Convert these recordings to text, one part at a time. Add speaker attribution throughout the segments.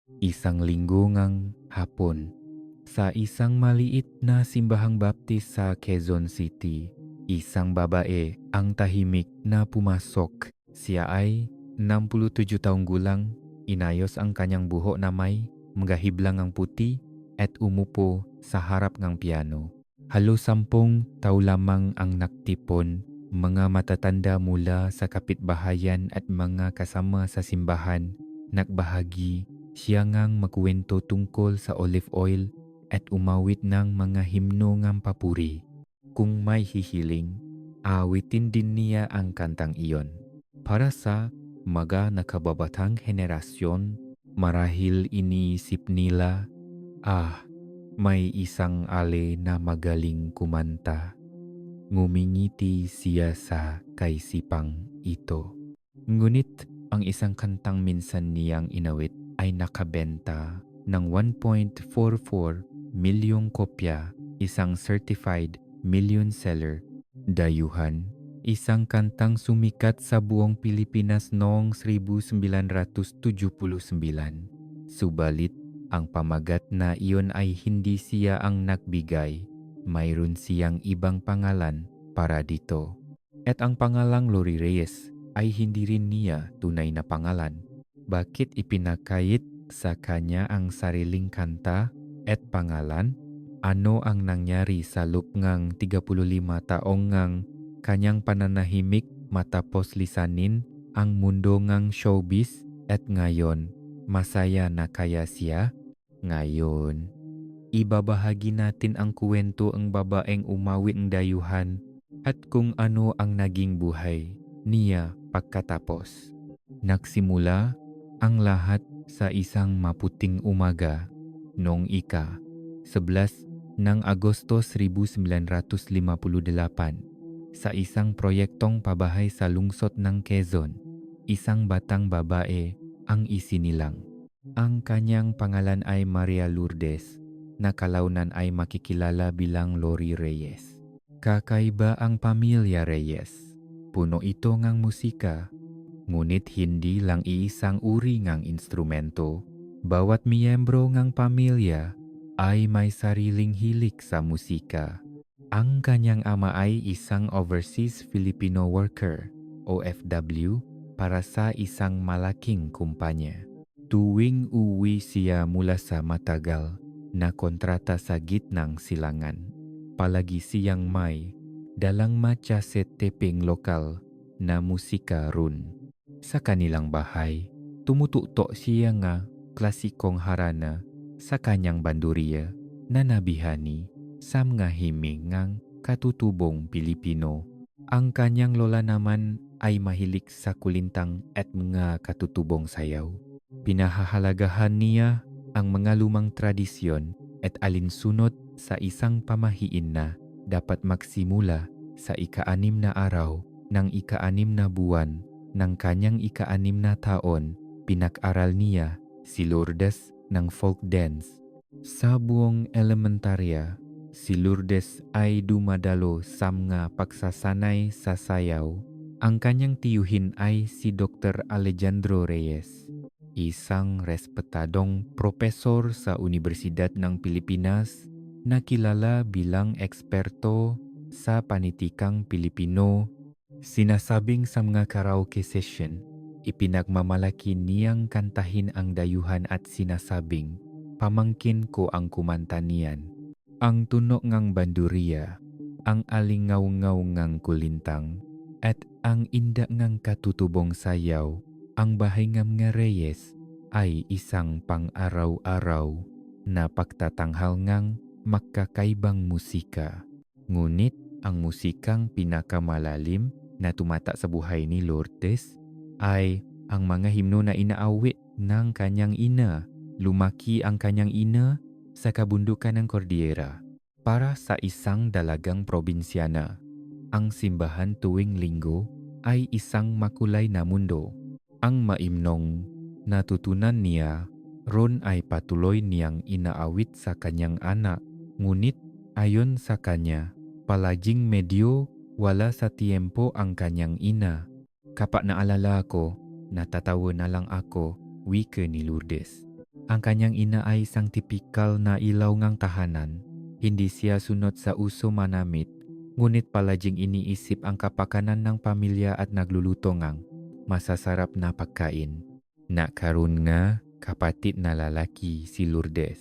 Speaker 1: Isang linggo ngang hapon, sa isang maliit na simbahang baptist sa Quezon City, isang babae ang tahimik na pumasok. Siya ay 67 taong gulang, inayos ang kanyang buhok na may magahiblang ang puti at umupo sa harap ng piano. Halos 10 taon lamang ang naktipon, mga matatanda mula sa kapitbahayan at mga kasama sa simbahan nagbahagi. Siya ngang magkwento tungkol sa olive oil at umawit ng mga himno ngang papuri. Kung may hihiling, awitin din niya ang kantang iyon. Para sa mga nakababatang henerasyon, marahil iniisip nila, may isang ale na magaling kumanta. Ngumingiti siya sa kaisipang ito. Ngunit ang isang kantang minsan niyang inawit ay nakabenta ng 1.44 milyong kopya, isang certified million seller. Dayuhan, isang kantang sumikat sa buong Pilipinas noong 1979. Subalit, ang pamagat na iyon ay hindi siya ang nagbigay. Mayroon siyang ibang pangalan para dito. At ang pangalang Lori Reyes ay hindi rin niya tunay na pangalan. Bakit ipinakait sa kanya ang sariling kanta at pangalan? Ano ang nangyari sa loob ngang 35 taong ngang kanyang pananahimik matapos lisanin ang mundo ngang showbiz? At ngayon, masaya na kaya siya? Ngayon, ibabahagi natin ang kwento ang babaeng umawi ng dayuhan at kung ano ang naging buhay niya pagkatapos. Nagsimula ang lahat sa isang maputing umaga noong ika-11 ng Agosto 1958 sa isang proyektong pabahay sa lungsod ng Quezon. Isang batang babae ang isinilang. Ang kanyang pangalan ay Maria Lourdes, na kalaunan ay makikilala bilang Lori Reyes. Kakaiba ang pamilya Reyes. Puno ito ngang musika, ngunit hindi lang iisang uri ngang instrumento. Bawat miyembro ngang pamilya ay may sariling hilig sa musika. Ang kanyang ama ay isang overseas Filipino worker, OFW, para sa isang malaking kumpanya. Tuwing uwi siya mula sa matagal na kontrata sa gitnang silangan, palagi siyang may dalang matcha set taping lokal na musika ron. Sa kanilang bahay, tumututo siya nga klasikong harana sa kanyang banduriya na nabihani sa mga himingang katutubong Pilipino. Ang kanyang lola naman ay mahilig sa kulintang at mga katutubong sayaw. Pinahahalagahan niya ang mga lumang tradisyon at alinsunod sa isang pamahiin na dapat magsimula sa ika-6 na araw ng ika-6 na buwan ng kanyang ika-6 na taon. Pinag-aral niya si Lourdes ng folk dance. Sa buong elementarya, si Lourdes ay dumadalo sa mga pagsasanay sa sayaw. Ang kanyang tiyuhin ay si Dr. Alejandro Reyes, isang respetadong propesor sa Universidad ng Pilipinas na kilala bilang eksperto sa panitikang Pilipino. Sinasabing sa mga karaoke session, ipinagmamalaki niyang kantahin ang dayuhan at sinasabing, pamangkin ko ang kumanta niyan. Ang tunog ngang banduriya, ang alingaw-ngaw ngang kulintang, at ang inda ngang katutubong sayaw, ang bahay ngam nga Reyes ay isang pang-araw-araw na pagtatanghal ngang magkakaibang musika. Ngunit ang musikang pinakamalalim na tumata sa buhay ni Lourdes ay ang mga himno na inaawit ng kanyang ina. Lumaki ang kanyang ina sa kabundukan ng Cordillera. Para sa isang dalagang probinsyana, ang simbahan tuwing linggo ay isang makulay na mundo. Ang maimnong natutunan niya ron ay patuloy niyang inaawit sa kanyang anak. Ngunit ayon sa kanya, palaging medyo wala sa tiempo ang kanyang ina. Kapag naalala ko, natatawa na lang ako, wika ni Lourdes. Ang kanyang ina ay isang tipikal na ilaw ngang tahanan. Hindi siya sunod sa uso manamit, ngunit palaging iniisip ang kapakanan ng pamilya at nagluluto ngang masasarap na pagkain. Nakaroon nga kapatid na lalaki si Lourdes.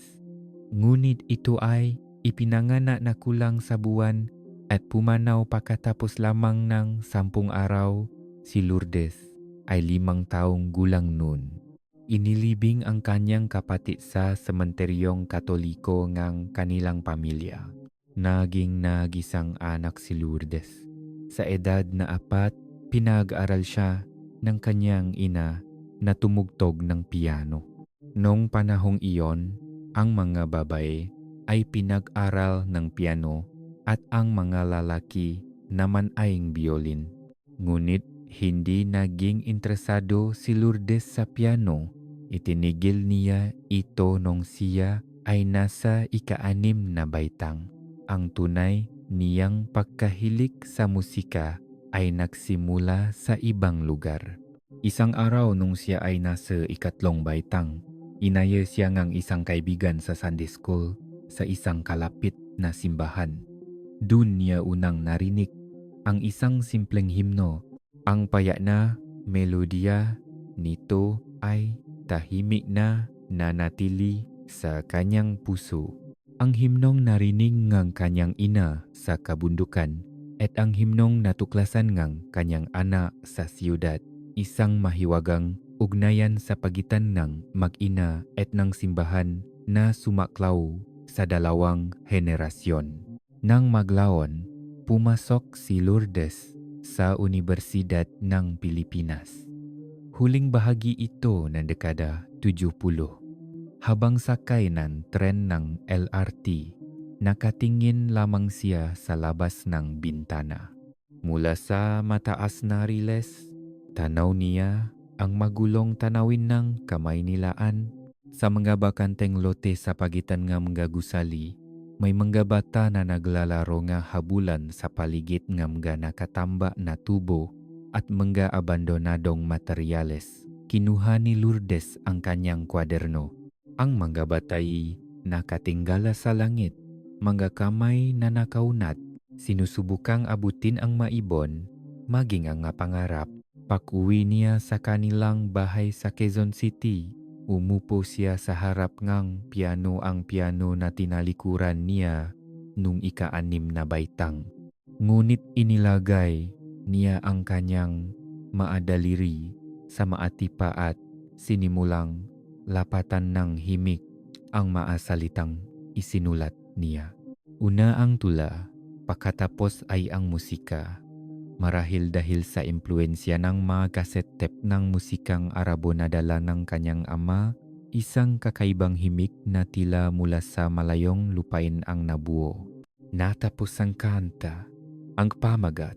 Speaker 1: Ngunit ito ay ipinanganak na kulang sa buwan at pumanaw pagkatapos lamang ng 10 araw. Si Lourdes ay 5 taong gulang noon. Inilibing ang kanyang kapatid sa sementeryong Katoliko ng kanilang pamilya. Naging nagisang anak si Lourdes. Sa edad na 4, pinag-aral siya ng kanyang ina na tumugtog ng piano. Noong panahong iyon, ang mga babae ay pinag-aral ng piano at ang mga lalaki naman ay biolin. Ngunit hindi naging interesado si Lourdes sa piano. Itinigil niya ito nung siya ay nasa ika-6 na baitang. Ang tunay niyang pagkahilig sa musika ay nagsimula sa ibang lugar. Isang araw nung siya ay nasa ika-3 baitang, inaya siya ng isang kaibigan sa Sunday School sa isang kalapit na simbahan. Doon niya unang narinig ang isang simpleng himno. Ang payak na melodiya nito ay tahimik na nanatili sa kanyang puso. Ang himnong narinig ng kanyang ina sa kabundukan at ang himnong natuklasan ng kanyang anak sa siyudad. Isang mahiwagang ugnayan sa pagitan ng mag-ina at ng simbahan na sumaklaw sa 2 henerasyon. Nang maglaon, pumasok si Lourdes sa Universidad ng Pilipinas. Huling bahagi ito ng dekada 70. Habang sakay ng tren ng LRT, nakatingin lamang siya sa labas ng bintana. Mula sa mataas na riles, tanaw niya ang magulong tanawin ng Kamaynilaan. Sa mga bakanteng lote sa pagitan ng mga gusali, may mga bata na naglalaro nga habulan sa paligid ng mga nakatamba na tubo at mga abandonadong materyales. Kinuha ni Lourdes ang kanyang kwaderno. Ang mga batay nakatinggala sa langit, mga kamay na nakaunat, sinusubukang abutin ang maibon, maging ang pangarap. Pag-uwi niya sa kanilang bahay sa Quezon City, umupo siya sa harap ng piano, ang piano na tinalikuran niya nung ika-6 na baitang. Ngunit inilagay niya ang kanyang maadaliri sa maatipa at sinimulang lapatan ng himig ang maasalitang isinulat niya. Una ang tula, pagkatapos ay ang musika. Marahil dahil sa impluensya ng mga cassette tape ng musikang Arabo na dala ng kanyang ama, isang kakaibang himig na tila mula sa malayong lupain ang nabuo. Natapos ang kanta, ang pamagat,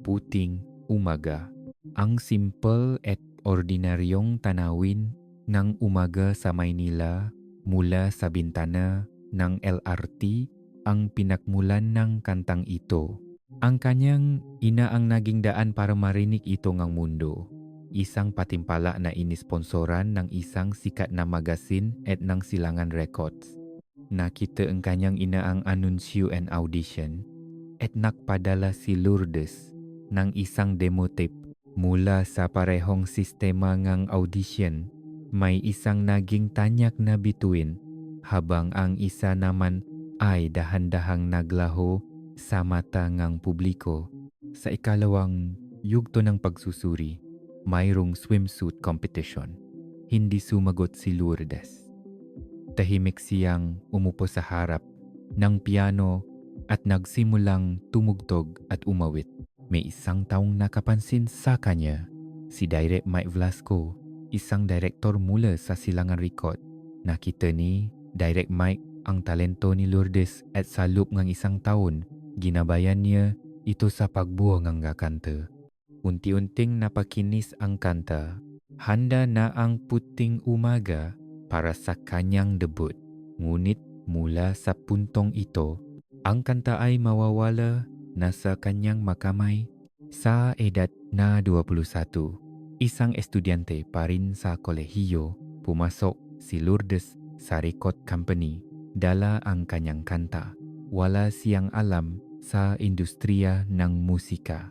Speaker 1: puting umaga, ang simple at ordinaryong tanawin ng umaga sa Maynila mula sa bintana ng LRT ang pinakmulan ng kantang ito. Ang kanyang ina ang naging daan para marinig ito ng mundo. Isang patimpala na inisponsoran ng isang sikat na magasin at ng Silangan Records. Nakita ang kanyang ina ang anunsyo and audition at nakpadala si Lourdes ng isang demo tape. Mula sa parehong sistema ng audition, may isang naging tanyak na bituin habang ang isa naman ay dahan-dahang naglaho sa mata ng publiko. Sa ikalawang yugto ng pagsusuri, mayroong swimsuit competition. Hindi sumagot si Lourdes. Tahimik siyang umupo sa harap ng piano at nagsimulang tumugtog at umawit. May isang taong nakapansin sa kanya, si Direk Mike Velasco, isang direktor mula sa Silangan Record. Nakita ni Direk Mike ang talento ni Lourdes at sa loob ng 1 taon, ginabayan niya ito sa pagbuo ng kanta. Unti-unting napakinis ang kanta. Handa na ang puting umaga para sa kanyang debut. Ngunit mula sa puntong ito, ang kanta ay mawawala na sa kanyang makamay. Sa edad na 21, isang estudyante pa rin sa kolehiyo, pumasok si Lourdes sa record company, dala ang kanyang kanta. Wala siyang alam sa industriya ng musika.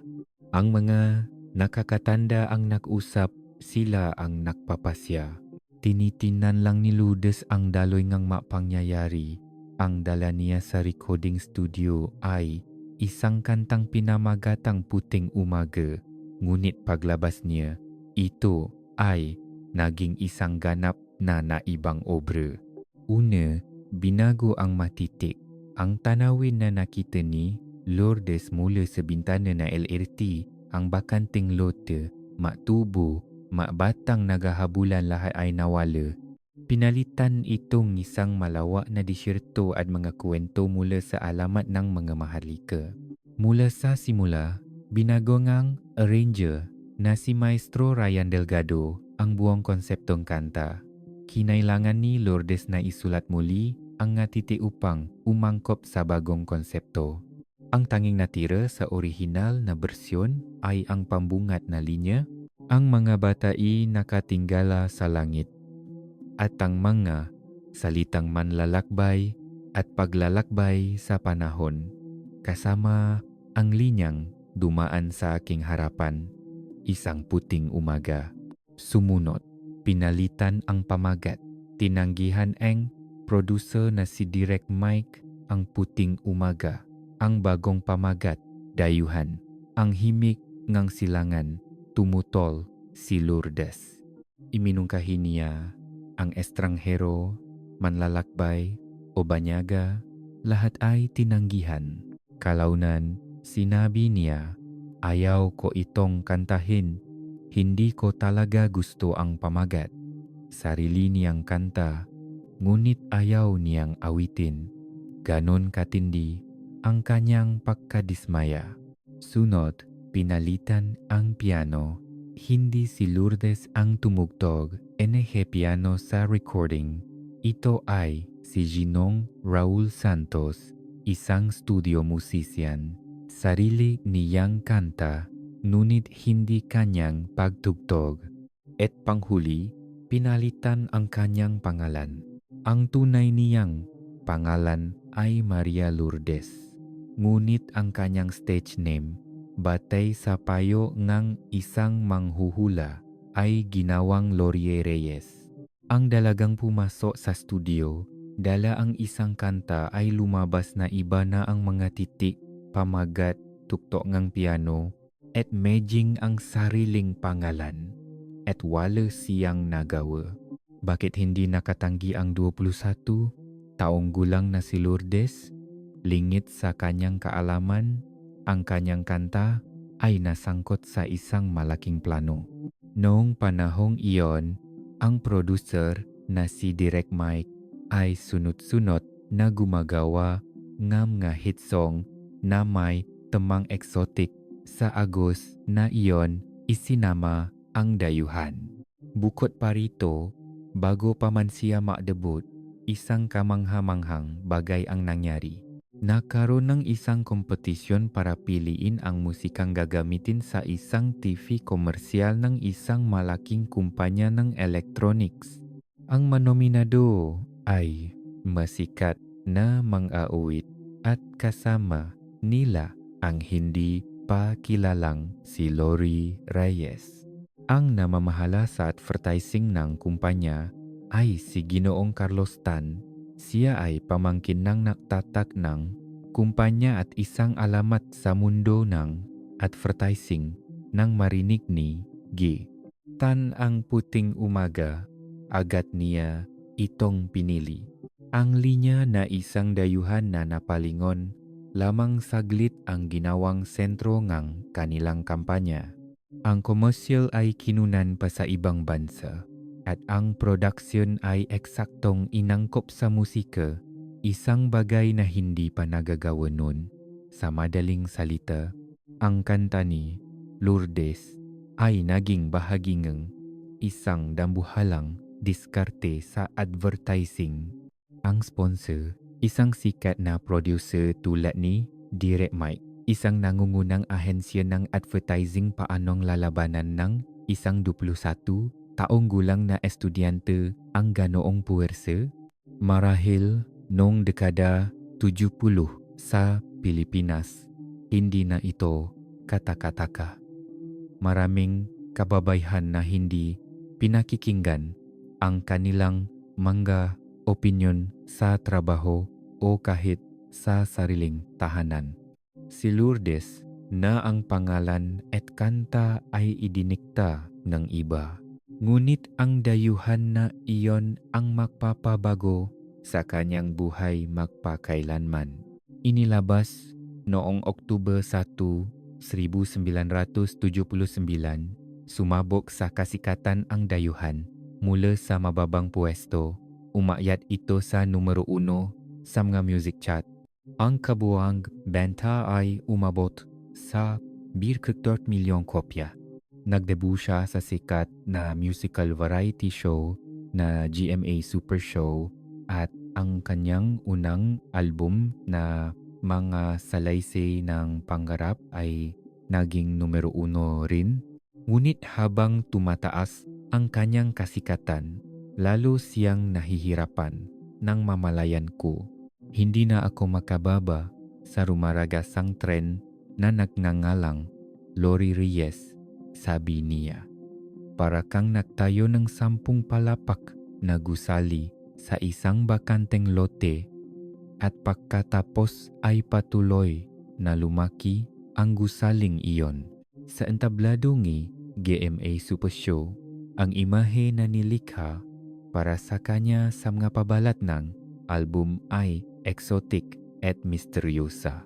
Speaker 1: Ang mga nakakatanda ang nag-usap, sila ang nagpapasya. Tinitinan lang ni Lourdes ang daloy ngang mapangyayari. Ang dala niya sa recording studio ay isang kantang pinamagatang Puting Umaga. Ngunit paglabas niya, ito ay naging isang ganap na naibang obra. Una, binago ang matitik. Ang tanawin na nakita ni Lourdes mula sa bintana na LRT, ang bakanting lote, maktubo, makbatang nagahabulan lahat ay nawala. Pinalitan itong isang malawak na disyerto at mga kwento mula sa alamat ng mga maharlika. Mula sa simula, binago ngang arranger na si Maestro Ryan Delgado ang buong konseptong kanta. Kinailangan ni Lourdes na isulat muli ang ngatiti upang umangkop sa bagong konsepto. Ang tanging natira sa orihinal na bersyon ay ang pambungat na linya, ang mga batai nakatinggala sa langit, at ang mga salitang manlalakbay at paglalakbay sa panahon, kasama ang linyang dumaan sa aking harapan, isang puting umaga. Sumunod, pinalitan ang pamagat, tinanggihan ang producer na si Direk Mike ang puting umaga. Ang bagong pamagat, dayuhan. Ang himik ngang silangan, tumutol si Lourdes. Iminungkahi niya ang estranghero, manlalakbay o banyaga, lahat ay tinanggihan. Kalaunan, sinabi niya, ayaw ko itong kantahin. Hindi ko talaga gusto ang pamagat. Sarili niyang kanta, ngunit ayaw niyang awitin. Ganon katindi ang kanyang pagkadismaya. Sunod, pinalitan ang piano. Hindi si Lourdes ang tumugtog, NG piano sa recording. Ito ay si Ginong Raul Santos, isang studio musician. Sarili niyang kanta, ngunit hindi kanyang pagtugtog. At panghuli, pinalitan ang kanyang pangalan. Ang tunay niyang pangalan ay Maria Lourdes. Ngunit ang kanyang stage name, batay sa payo ng isang manghuhula, ay ginawang Lorie Reyes. Ang dalagang pumasok sa studio, dala ang isang kanta ay lumabas na iba na ang mga titik, pamagat, tuktok ng piano, at medjing ang sariling pangalan. At wala siyang nagawa. Bakit hindi nakatanggi ang 21 taong gulang na si Lourdes? Lingit sa kanyang kaalaman, ang kanyang kanta ay nasangkot sa isang malaking plano. Noong panahong iyon, ang producer na si Direk Mike ay sunod-sunod na gumagawa ng mga hit song na may temang exotic. Sa Agos na iyon, isinama ang dayuhan. Bukod pa rito, bago pa man siya makdebut, isang kamangha-manghang bagay ang nangyari. Nagkaroon ng isang kompetisyon para piliin ang musikang gagamitin sa isang TV komersyal ng isang malaking kumpanya ng electronics. Ang manominado ay masikat na mang-aawit at kasama nila ang hindi pa kilalang si Lorie Reyes. Ang namamahala sa advertising ng kumpanya ay si Ginoong Carlos Tan. Siya ay pamangkin ng nagtatak ng kumpanya at isang alamat sa mundo ng advertising nang marinig ni G. Tan ang puting umaga, agad niya itong pinili. Ang linya na isang dayuhan na napalingon, lamang saglit ang ginawang sentro ng kanilang kampanya. Ang komersyal ay kinunan pa sa ibang bansa at ang produksyon ay eksaktong inangkop sa musika, isang bagay na hindi pa nagagawa nun. Sa madaling salita, ang kanta ni Lourdes ay naging bahagi ng isang dambuhalang diskarte sa advertising. Ang sponsor, isang sikat na producer tulad ni Direk Mike, isang nangungunang ahensya ng advertising paanong lalabanan ng isang 21 taong gulang na estudyante ang ganoong puwersa? Marahil noong dekada 70 sa Pilipinas, hindi na ito kata-kataka. Maraming kababayan na hindi pinakikinggan ang kanilang mga opinyon sa trabaho o kahit sa sariling tahanan. Si Lourdes na ang pangalan at kanta ay idinikta ng iba. Ngunit ang dayuhan na iyon ang magpapabago sa kanyang buhay magpakailanman. Inilabas noong Oktuber 1, 1979, sumabog sa kasikatan ang dayuhan mula sa mababang pwesto, umakyat ito sa numero 1 sa mga music chart. Ang kabuang benta ay umabot sa 1,4 milyong kopya. Nagdebu siya sa sikat na musical variety show na GMA Super Show at ang kanyang unang album na mga salaysay ng pangarap ay naging numero 1 rin. Ngunit habang tumataas ang kanyang kasikatan, lalo siyang nahihirapan ng mamalayan ko. Hindi na ako makababa sa rumaragasang tren na nagngangalang Lori Reyes, sabi niya. Para kang nagtayo ng 10 palapak na gusali sa isang bakanteng lote at pagkatapos ay patuloy na lumaki ang gusaling iyon. Sa entablado ng GMA Super Show, ang imahe na nilikha para sa kanya sa mga pabalat ng album ay exotic at misteryosa.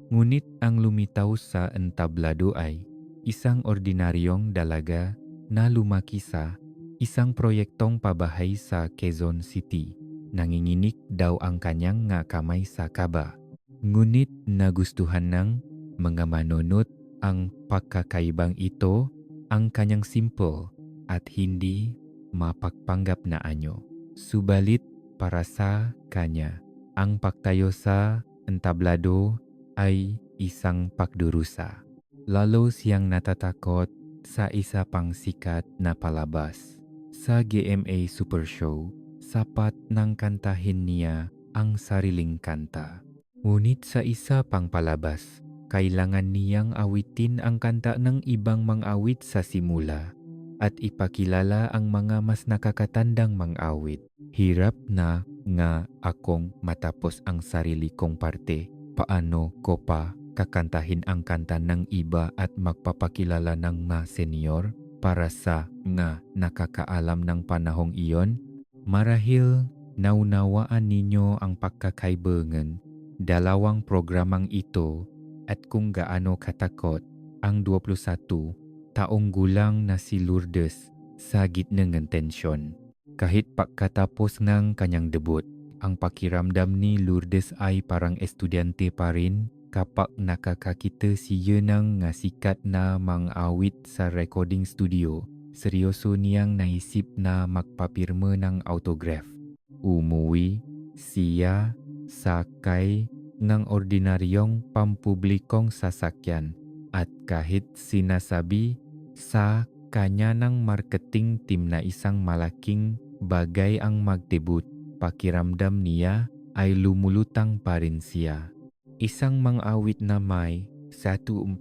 Speaker 1: Ngunit ang lumitaw sa entablado ay isang ordinaryong dalaga na lumaki sa isang proyektong pabahay sa Quezon City. Nanginginik daw ang kanyang nga kamay sa kaba. Ngunit nagustuhan ng mga manunod ang pagkakaibang ito, ang kanyang simple at hindi mapagpanggap na anyo. Subalit para sa kanya, ang pagtayo sa entablado ay isang pagdurusa. Lalo siyang natatakot sa isa pang sikat na palabas. Sa GMA Super Show, sapat nang kantahin niya ang sariling kanta. Ngunit sa isa pang palabas, kailangan niyang awitin ang kanta ng ibang mang-awit sa simula at ipakilala ang mga mas nakakatandang mang-awit. Hirap na nga akong matapos ang sarili kong parte. Paano ko pa kakantahin ang kanta ng iba at magpapakilala ng mga senior para sa nga nakakaalam ng panahong iyon? Marahil naunawaan ninyo ang pagkakaibangan dalawang programang ito at kung gaano katakot ang 21 taong gulang na si Lourdes sa gitna ng tensyon. Kahit pagkatapos ng kanyang debut, ang pakiramdam ni Lourdes ay parang estudyante pa rin kapag nakakakita siya ng sikat na mang-awit sa recording studio. Seryoso niyang naisip na magpapirma ng autograph. Umuwi siya sakay ng ordinaryong pampublikong sasakyan at kahit sinasabi sa kanya ng marketing team na isang malaking bagay ang magdebut, pakiramdam niya ay lumulutang pa rin siya. Isang mang-awit na may 1.44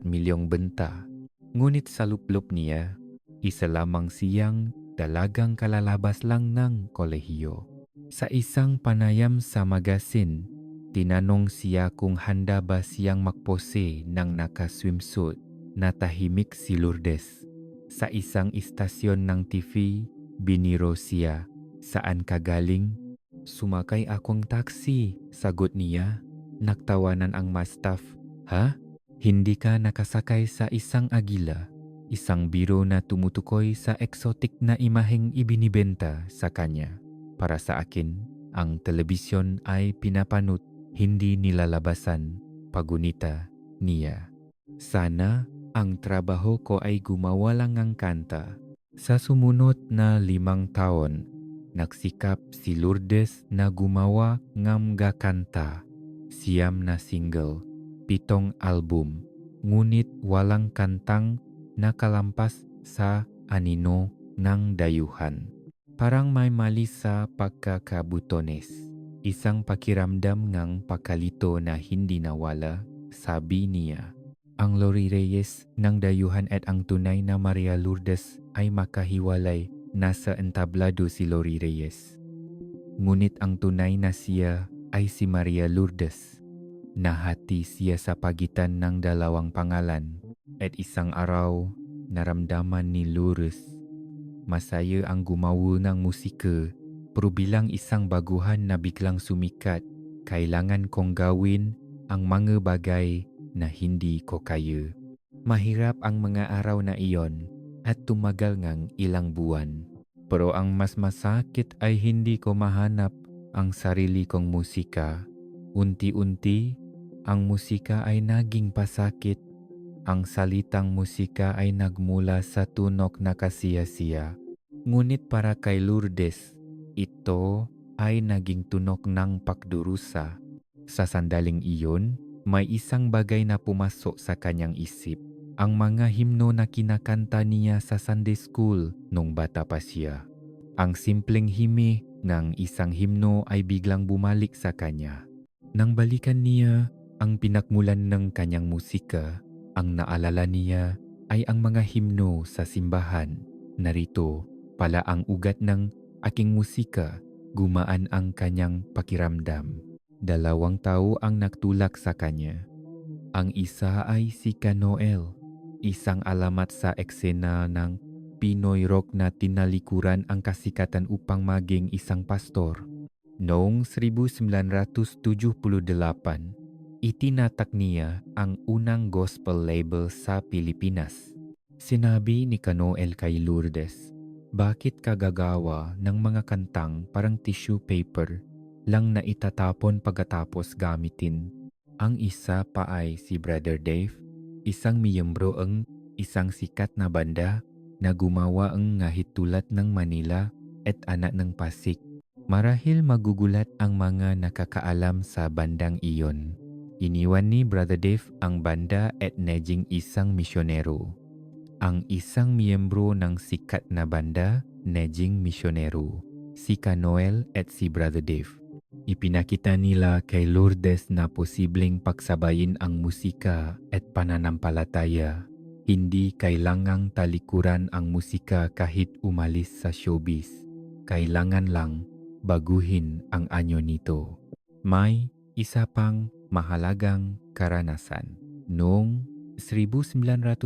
Speaker 1: milyong benta. Ngunit sa luplop niya, isa lamang siyang dalagang kalalabas lang ng kolehiyo. Sa isang panayam sa magasin, tinanong siya kung handa ba siyang magpose ng naka-swimsuit. Natahimik si Lourdes. Sa isang istasyon ng TV, biniro siya. Saan ka galing? Sumakay akong taxi, sagot niya. Nagtawanan ang staff. Ha? Hindi ka nakasakay sa isang agila? Isang biro na tumutukoy sa exotic na imaheng ibinibenta sa kanya. Para sa akin, ang telebisyon ay pinapanut, hindi nilalabasan, pagunita niya. Sana ang trabaho ko ay gumawa lang ng kanta. Sa sumunod na 5 taon, nagsikap si Lourdes na gumawa ng mga kanta. 9 na single, 7 album, ngunit walang kantang nakalampas sa anino ng dayuhan. Parang may mali sa pagkakabutones. Isang pakiramdam ngang pakalito na hindi nawala, sabi niya. Ang Lori Reyes ng dayuhan at ang tunay na Maria Lourdes ay makahiwalay. Nasa entablado si Lori Reyes. Ngunit ang tunay na siya ay si Maria Lourdes. Nahati siya sa pagitan ng dalawang pangalan at isang araw naramdaman ni Lourdes. Masaya ang gumawa ng musika, pero bilang isang baguhan na biglang sumikat, kailangan kong gawin ang mga bagay na hindi ko kaya. Mahirap ang mga araw na iyon at tumagal ngang ilang buwan. Pero ang mas masakit ay hindi ko mahanap ang sarili kong musika. Unti-unti, ang musika ay naging pasakit. Ang salitang musika ay nagmula sa tunok na kasiyasiya. Ngunit para kay Lourdes, ito ay naging tunok ng pagdurusa. Sa sandaling iyon, may isang bagay na pumasok sa kanyang isip. Ang mga himno na kinakanta niya sa Sunday School nung bata pa siya. Ang simpleng himi ng isang himno ay biglang bumalik sa kanya. Nang balikan niya ang pinakmulan ng kanyang musika, ang naalala niya ay ang mga himno sa simbahan. Narito pala ang ugat ng aking musika, gumaan ang kanyang pakiramdam. 2 tao ang nagtulak sa kanya. Ang isa ay si Noel, isang alamat sa eksena ng Pinoy rock na tinalikuran ang kasikatan upang maging isang pastor. Noong 1978, itinatak niya ang unang gospel label sa Pilipinas. Sinabi ni Noel kay Lourdes, "Bakit ka gagawa ng mga kantang parang tissue paper lang na itatapon pagkatapos gamitin?" Ang isa pa ay si Brother Dave, isang miyembro ng isang sikat na banda na gumawa ang ngahit-tulat ng Manila at anak ng Pasig. Marahil magugulat ang mga nakakaalam sa bandang iyon. Iniwan ni Brother Dave ang banda at naging isang misyonero. Ang isang miyembro ng sikat na banda, naging misyonero. Si Noel at si Brother Dave. Ipinakita nila kay Lourdes na posibleng pagsabayin ang musika at pananampalataya. Hindi kailangang talikuran ang musika kahit umalis sa showbiz. Kailangan lang baguhin ang anyo nito. May isa pang mahalagang karanasan. Noong 1980,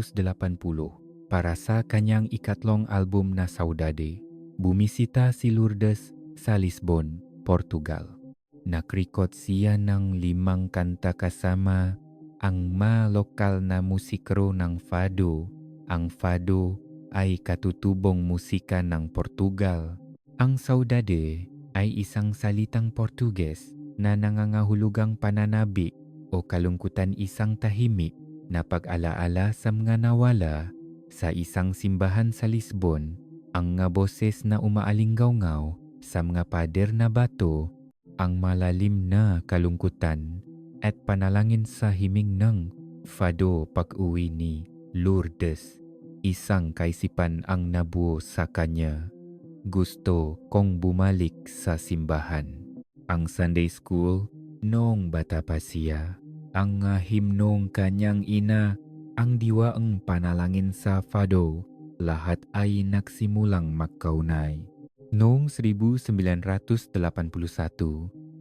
Speaker 1: para sa kanyang ikatlong album na Saudade, bumisita si Lourdes sa Lisbon, Portugal. Nakrikot siya ng 5 kanta kasama ang mga lokal na musikero ng fado. Ang fado ay katutubong musika ng Portugal. Ang Saudade ay isang salitang Portuges na nangangahulugang pananabi o kalungkutan, isang tahimik na pag-alaala sa mga nawala. Sa isang simbahan sa Lisbon, ang nga boses na umaalinggaw-ngaw sa mga pader na bato, ang malalim na kalungkutan at panalangin sa himig ng fado pag-uwi ni Lourdes. Isang kaisipan ang nabuo sa kanya. Gusto kong bumalik sa simbahan. Ang Sunday School noong bata pa siya. Ang himnong kanyang ina, ang diwaang panalangin sa fado, lahat ay nagsimulang magkaunay. Noong 1981,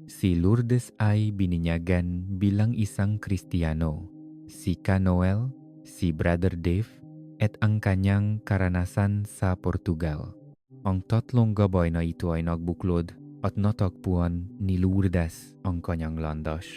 Speaker 1: si Lourdes ay bininyagan bilang isang Kristiyano. Si Noel, si Brother Dave, at ang kanyang karanasan sa Portugal. Ang tatlong gabay na ito ay nagbuklod at natagpuan ni Lourdes ang kanyang landas.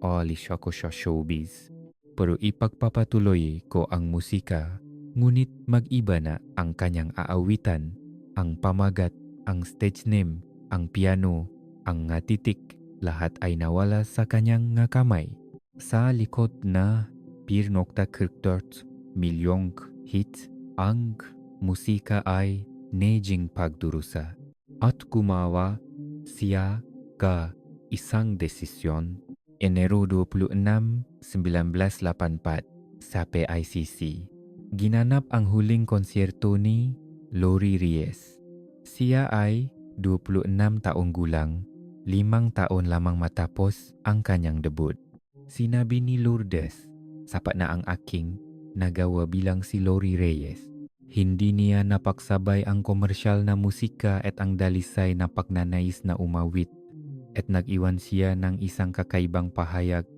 Speaker 1: Alis ako sa showbiz. Pero ipagpapatuloy ko ang musika, ngunit mag-iba na ang kanyang aawitan, ang pamagat, ang stage name, ang piano, ang nga titik, lahat ay nawala sa kanyang nga kamay. Sa likod na Pirnokta Kirkdort, milyong hit, ang musika ay naging pagdurusa. At gumawa siya ka isang desisyon. Enero 26, 1984 sa PICC. Ginanap ang huling konsyerto ni Lori Reyes. Siya ay 26 taong gulang, 5 taon lamang matapos ang kanyang debut. Sinabi ni Lourdes, sapat na ang aking nagawa bilang si Lori Reyes. Hindi niya napaksabay ang komersyal na musika at ang dalisay na pagnanais na umawit at nag-iwan siya ng isang kakaibang pahayag.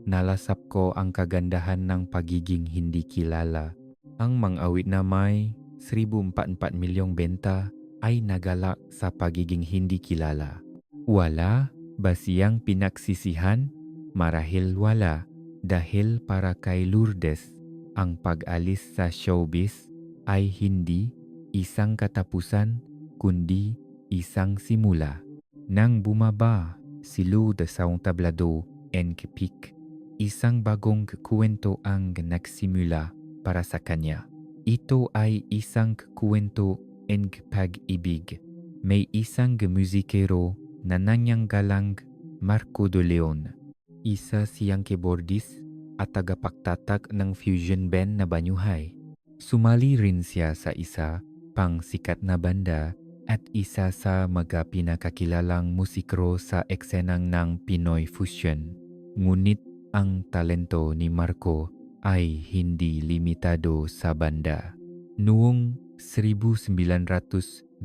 Speaker 1: Nalasap ko ang kagandahan ng pagiging hindi kilala. Ang mga awit na may 1,044 milyong benta ay nagalak sa pagiging hindi kilala. Wala ba siyang pinagsisihan? Marahil wala, dahil para kay Lourdes, ang pag-alis sa showbiz ay hindi isang katapusan kundi isang simula. Nang bumaba si Lourdes sa tablado and Kipik, isang bagong kwento ang nagsimula para sa kanya. Ito ay isang kwento ng pag-ibig. May isang musikero na nanganggalang Marco de Leon. Isa siyang keyboardist at tagapagtatak ng fusion band na Banyuhay. Sumali rin siya sa isa pang sikat na banda at isa sa mga pinakakilalang musikero sa eksenang ng Pinoy Fusion. Ngunit ang talento ni Marco ay hindi limitado sa banda. Noong 1989,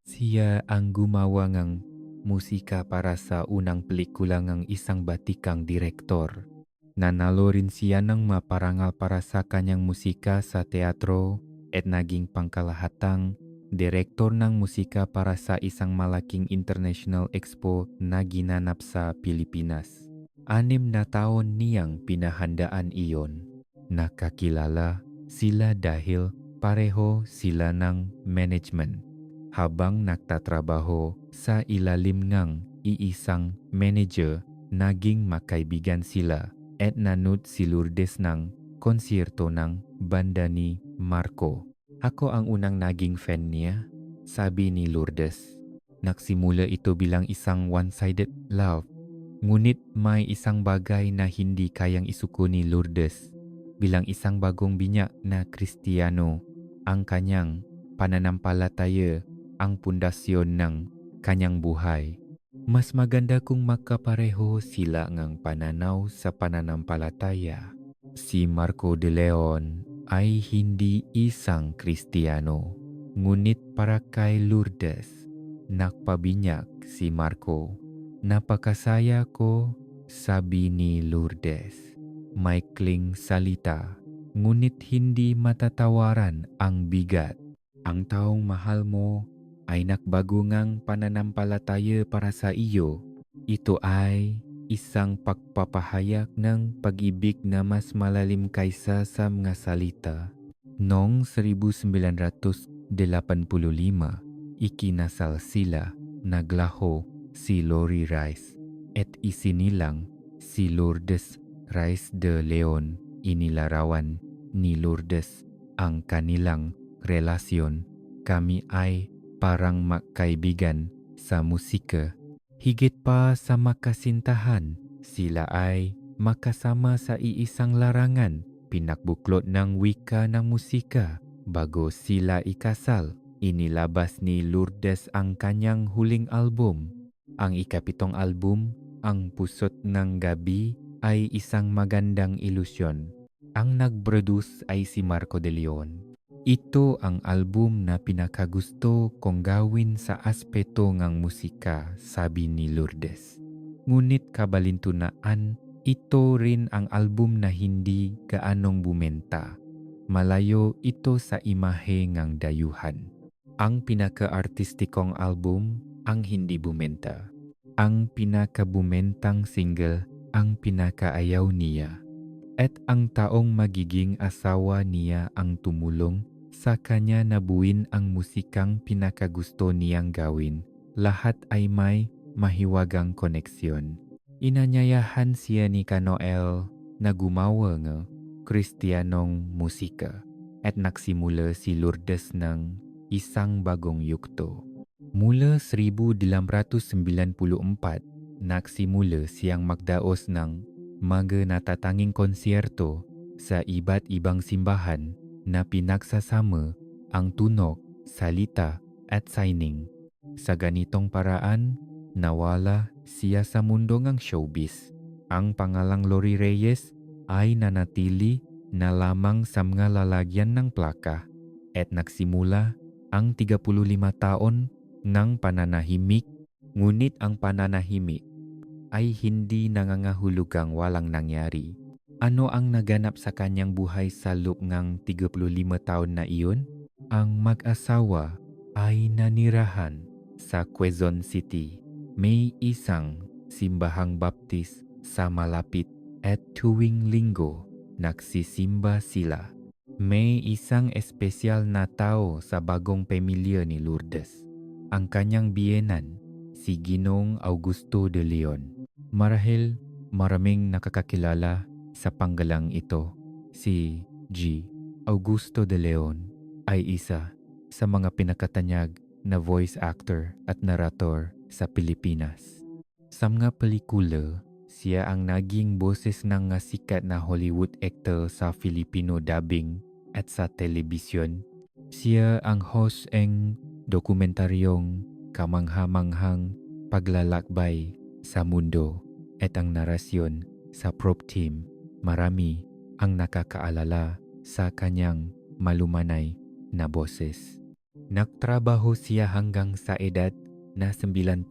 Speaker 1: siya ang gumawa ng musika para sa unang pelikula ng isang batikang direktor. Nanalo rin siya ng maparangal para sa kanyang musika sa teatro at naging pangkalahatang direktor ng musika para sa isang malaking international expo na ginanap sa Pilipinas. 6 na taon niyang pinahandaan iyon. Nakakilala sila dahil pareho sila ng management. Habang nagtatrabaho sa ilalim ng iisang manager, naging makaibigan sila at nanood si Lourdes ng konsyerto ng banda ni Marco. Ako ang unang naging fan niya, sabi ni Lourdes. Nagsimula ito bilang isang one-sided love. Ngunit may isang bagay na hindi kayang isuko ni Lourdes. Bilang isang bagong binyak na Kristiyano, ang kanyang pananampalataya ang pundasyon ng kanyang buhay. Mas maganda kung makapareho sila ng pananaw sa pananampalataya. Si Marco de Leon ay hindi isang Kristiyano, ngunit para kay Lourdes, nakpabinyak si Marco. Napakasaya ko, sabi ni Lourdes. Maikling salita, ngunit hindi matatawaran ang bigat. Ang taong mahal mo ay nakbago ngang pananampalataya para sa iyo. Ito ay isang pagpapahayag ng pag-ibig na mas malalim kaysa sa mga salita. Noong 1985, ikinasal sila. Naglaho si Lori Reyes at isinilang si Lourdes Reyes de Leon. Inilarawan ni Lourdes ang kanilang relasyon. Kami ay parang magkaibigan sa musika. Higit pa sa makasintahan, sila ay makasama sa iisang larangan, pinakbuklod ng wika ng musika. Bago sila ikasal, inilabas ni Lourdes ang kanyang huling album. Ang ika-7 album, Ang Pusot ng Gabi, ay isang magandang ilusyon. Ang nag-produce ay si Marco de Leon. Ito ang album na pinakagusto kong gawin sa aspeto ng musika, sabi ni Lourdes. Ngunit kabalintunaan, ito rin ang album na hindi gaanong bumenta. Malayo ito sa imahe ng dayuhan. Ang pinaka-artistikong album ang hindi bumenta. Ang pinaka-bumentang single ang pinakaayaw niya. At ang taong magiging asawa niya ang tumulong sa kanya na buuin ang musikang pinakagusto niyang gawin. Lahat ay may mahiwagang koneksyon. Inanyayahan siya ni Kanoel na gumawa ng Kristiyanong musika at nagsimula si Lourdes ng isang bagong yugto. Mula 1994, nagsimula siyang magdaos ng mga natatanging konsyerto sa iba't ibang simbahan na pinagsasama ang tunog, salita at signing. Sa ganitong paraan, nawala siya sa mundo ng showbiz. Ang pangalang Lori Reyes ay nanatili na lamang sa mga lalagyan ng plaka at nagsimula ang 35 taon ng pananahimik. Ngunit ang pananahimik ay hindi nangangahulugang walang nangyari. Ano ang naganap sa kanyang buhay sa loob ng 35 taon na iyon? Ang mag-asawa ay nanirahan sa Quezon City. May isang simbahang baptist sa malapit at tuwing linggo nagsisimba sila. May isang espesyal na tao sa bagong pamilya ni Lourdes. Ang kanyang biyenan, si Ginoong Augusto de Leon. Marahil maraming nakakakilala sa panggalang ito. Si G. Augusto de Leon ay isa sa mga pinakatanyag na voice actor at narrator sa Pilipinas. Sa mga pelikula, siya ang naging boses ng sikat na Hollywood actor sa Filipino dubbing at sa telebisyon. Siya ang host ng dokumentaryong kamangha-manghang paglalakbay sa mundo at ang narasyon sa Prop Team. Marami ang nakakaalala sa kanyang malumanay na boses. Nagtrabaho siya hanggang sa edad na 95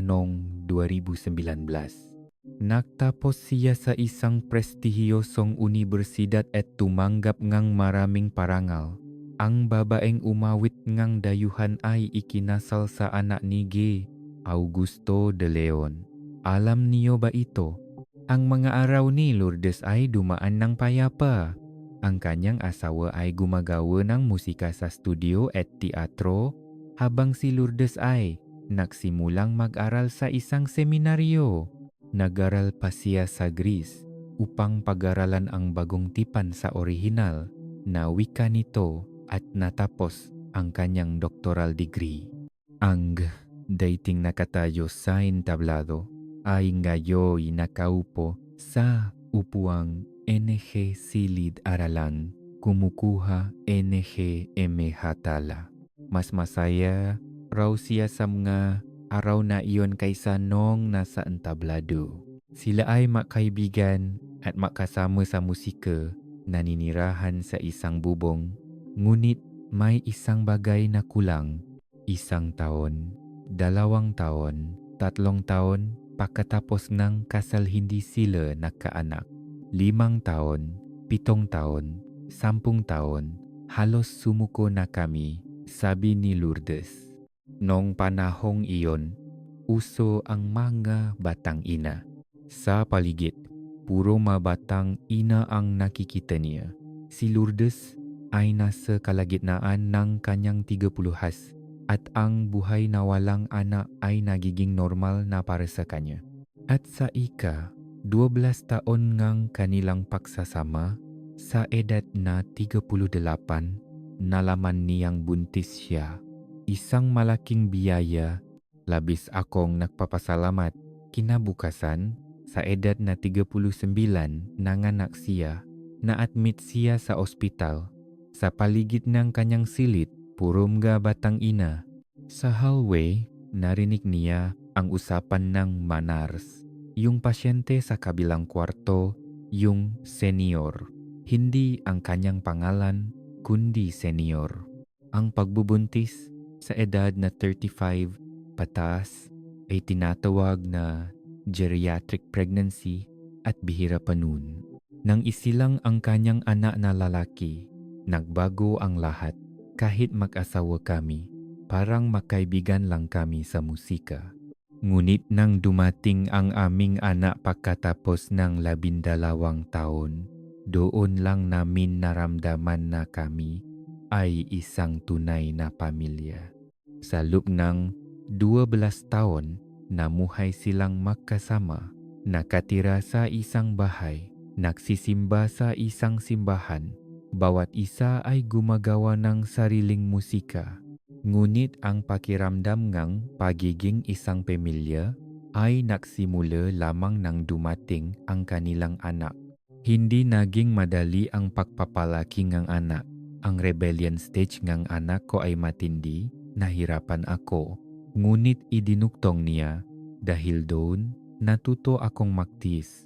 Speaker 1: noong 2019. Nagtapos siya sa isang prestihiyosong universidad at tumanggap ng maraming parangal. Ang babaeng umawit ng dayuhan ay ikinasal sa anak ni G. Augusto de Leon. Alam niyo ba ito? Ang mga araw ni Lourdes ay dumaan ng payapa. Ang kanyang asawa ay gumagawa ng musika sa studio at teatro, habang si Lourdes ay nagsimulang mag-aral sa isang seminaryo. Nag-aral pa siya sa Greece upang pag-aralan ang bagong tipan sa orihinal na wika nito at natapos ang kanyang doctoral degree. Ang dating nakatayo sa entablado ay ngayoy nakaupo sa upuang NG Silid-Aralan, kumukuha NG Hatala. Mas masaya raw siya sa mga araw na iyon kaysa noong nasa entablado. Sila ay magkaibigan at makasama sa musika, naninirahan sa isang bubong. Ngunit may isang bagay na kulang. 1 taon, 2 taon, 3 taon, pagkatapos ng kasal hindi sila nakaanak. 5 taon, 7 taon, 10 taon, halos sumuko na kami, sabi ni Lourdes. Noong panahong iyon, uso ang mga batang ina. Sa paligid, puro mga batang ina ang nakikita niya. Si Lourdes ay nasa kalagitnaan ng kanyang 30s at ang buhay na walang anak ay nagiging normal na para sa kanya. At sa 12 taon ngang kanilang pagsasama, sa edad na 38, nalaman niyang buntis siya. Isang malaking biyaya, labis akong nagpapasalamat. Kinabukasan, sa edad na 39, nanganak siya. Na-admit siya sa ospital. Sa paligid ng kanyang silid, puro mga batang ina. Sa hallway, narinig niya ang usapan ng manars. Yung pasyente sa kabilang kwarto, yung senior. Hindi ang kanyang pangalan, kundi senior. Ang pagbubuntis sa edad na 35 pataas ay tinatawag na geriatric pregnancy at bihira pa nun. Nang isilang ang kanyang anak na lalaki, nagbago ang lahat. Kahit mag-asawa kami, parang makaibigan lang kami sa musika. Ngunit nang dumating ang aming anak pagkatapos ng 12 taon, doon lang namin naramdaman na kami ay isang tunay na pamilya. Sa loob ng 12 taon, namuhay silang magkasama, nakatira sa isang bahay, nagsisimba sa isang simbahan. Bawat isa ay gumagawa ng sariling musika. Ngunit ang pakiramdam ng pagiging isang pamilya ay nagsimula lamang nang dumating ang kanilang anak. Hindi naging madali ang pagpapalaki ng anak. ang rebellion stage ngang anak ko ay matindi, nahirapan ako. Ngunit idinuktong niya, dahil doon, natuto akong magtiis.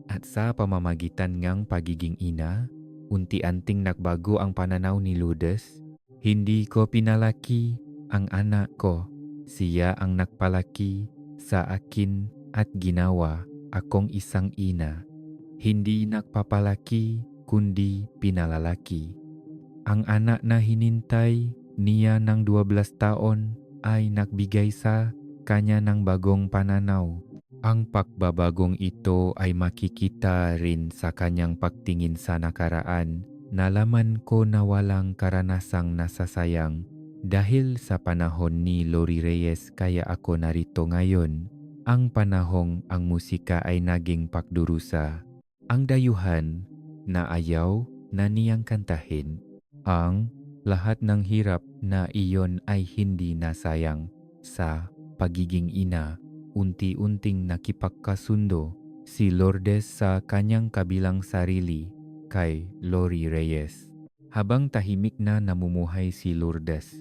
Speaker 1: At sa pamamagitan ngang pagiging ina, unti-anting nagbago ang pananaw ni Lourdes. Hindi ko pinalaki ang anak ko. Siya ang nagpalaki sa akin at ginawa akong isang ina. Hindi nagpapalaki kundi pinalalaki. Ang anak na hinintay niya ng 12 taon ay nagbigay sa kanya ng bagong pananaw. Ang pagbabagong ito ay makikita rin sa kanyang pagtingin sa nakaraan. Nalaman ko na walang karanasang nasasayang dahil sa panahon ni Lori Reyes kaya ako narito ngayon. Ang panahong ang musika ay naging pagdurusa. Ang dayuhan na ayaw na niyang kantahin. Ang lahat ng hirap na iyon ay hindi nasayang sa pagiging ina. Unti-unting nakipagkasundo si Lourdes sa kanyang kabilang sarili kay Lori Reyes. Habang tahimik na namumuhay si Lourdes,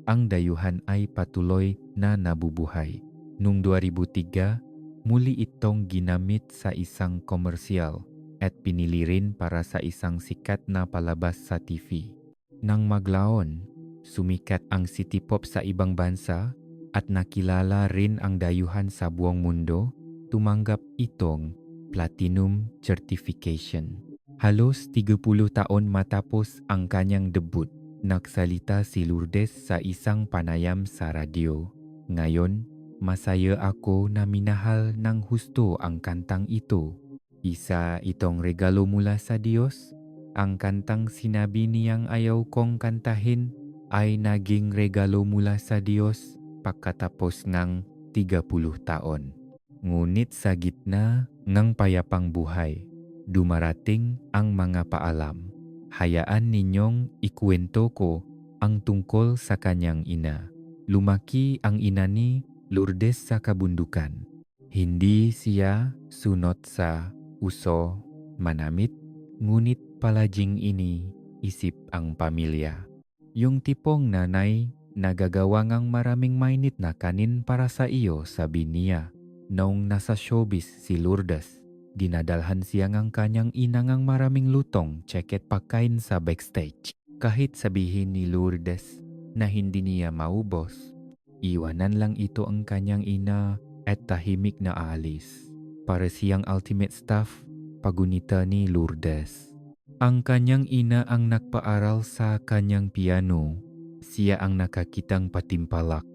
Speaker 1: ang dayuhan ay patuloy na nabubuhay. Noong 2003, muli itong ginamit sa isang komersyal at pinili rin para sa isang sikat na palabas sa TV. Nang maglaon, sumikat ang city pop sa ibang bansa at nakilala rin ang dayuhan sa buong mundo, tumanggap itong Platinum Certification. Halos 30 taon matapos ang kanyang debut, nagsalita si Lourdes sa isang panayam sa radyo. Ngayon, masaya ako na minahal ng husto ang kantang ito. Isa itong regalo mula sa Diyos. Ang kantang sinabi niyang ayaw kong kantahin ay naging regalo mula sa Diyos pagkatapos ng 30 taon. Ngunit sa gitna ng payapang buhay, dumarating ang mga paalam. Hayaan ninyong ikwento ko ang tungkol sa kanyang ina. Lumaki ang ina ni Lourdes sa kabundukan. Hindi siya sunod sa uso manamit, ngunit palaging iniisip ang pamilya. Yung tipong nanay nagagawa ngang maraming mainit na kanin para sa iyo, sabi niya. Noong nasa showbiz si Lourdes, dinadalhan siya ng kanyang ina ng maraming lutong, tseket pagkain sa backstage. Kahit sabihin ni Lourdes na hindi niya maubos, iwanan lang ito ang kanyang ina at tahimik na aalis. Para siyang ultimate staff, pagunita ni Lourdes. Ang kanyang ina ang nagpaaral sa kanyang piano. Siya ang nakakitang patimpalak.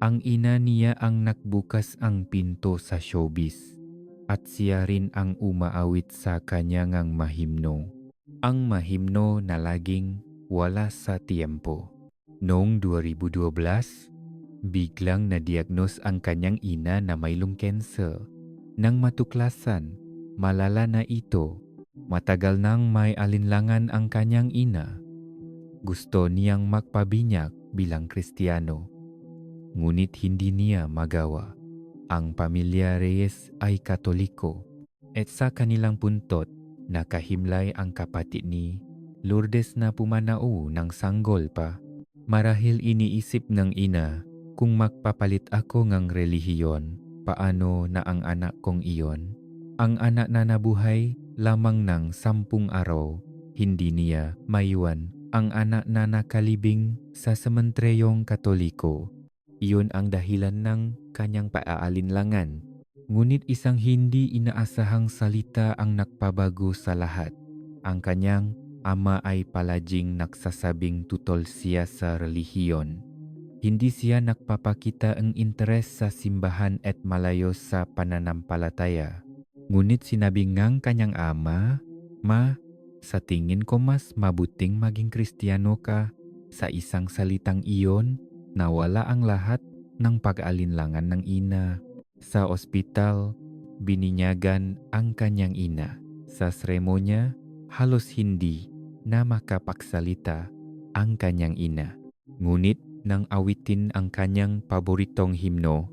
Speaker 1: Ang ina niya ang nagbukas ang pinto sa showbiz. At siya rin ang umaawit sa kanyang mahimno. Ang mahimno na laging wala sa tiempo. Noong 2012, biglang na-diagnose ang kanyang ina na may lung cancer. Nang matuklasan, malala na ito. Matagal nang may alinlangan ang kanyang ina. Gusto niyang magpabinyag bilang Kristiyano. Ngunit hindi niya magawa. Ang pamilya Reyes ay Katoliko. At sa kanilang puntot, nakahimlay ang kapatid ni Lourdes na pumanao ng sanggol pa. Marahil iniisip ng ina, kung magpapalit ako ng relihiyon, paano na ang anak kong iyon? Ang anak na nabuhay lamang ng 10 araw, hindi niya maiwan ang anak na nakalibing sa sementeryong Katoliko. Iyon ang dahilan ng kanyang paaalinlangan. Ngunit isang hindi inaasahang salita ang nagpabago sa lahat. Ang kanyang ama ay palaging nagsasabing tutol siya sa relihiyon. Hindi siya nagpapakita ang interes sa simbahan at malayo sa pananampalataya. Ngunit sinabi ngang kanyang ama, "Ma, sa tingin ko mas mabuting maging Kristiyano ka." Sa isang salitang iyon, nawala ang lahat ng pag-alinlangan ng ina. Sa ospital, bininyagan ang kanyang ina. Sa seremonya, halos hindi na makapagsalita ang kanyang ina. Ngunit nang awitin ang kanyang paboritong himno,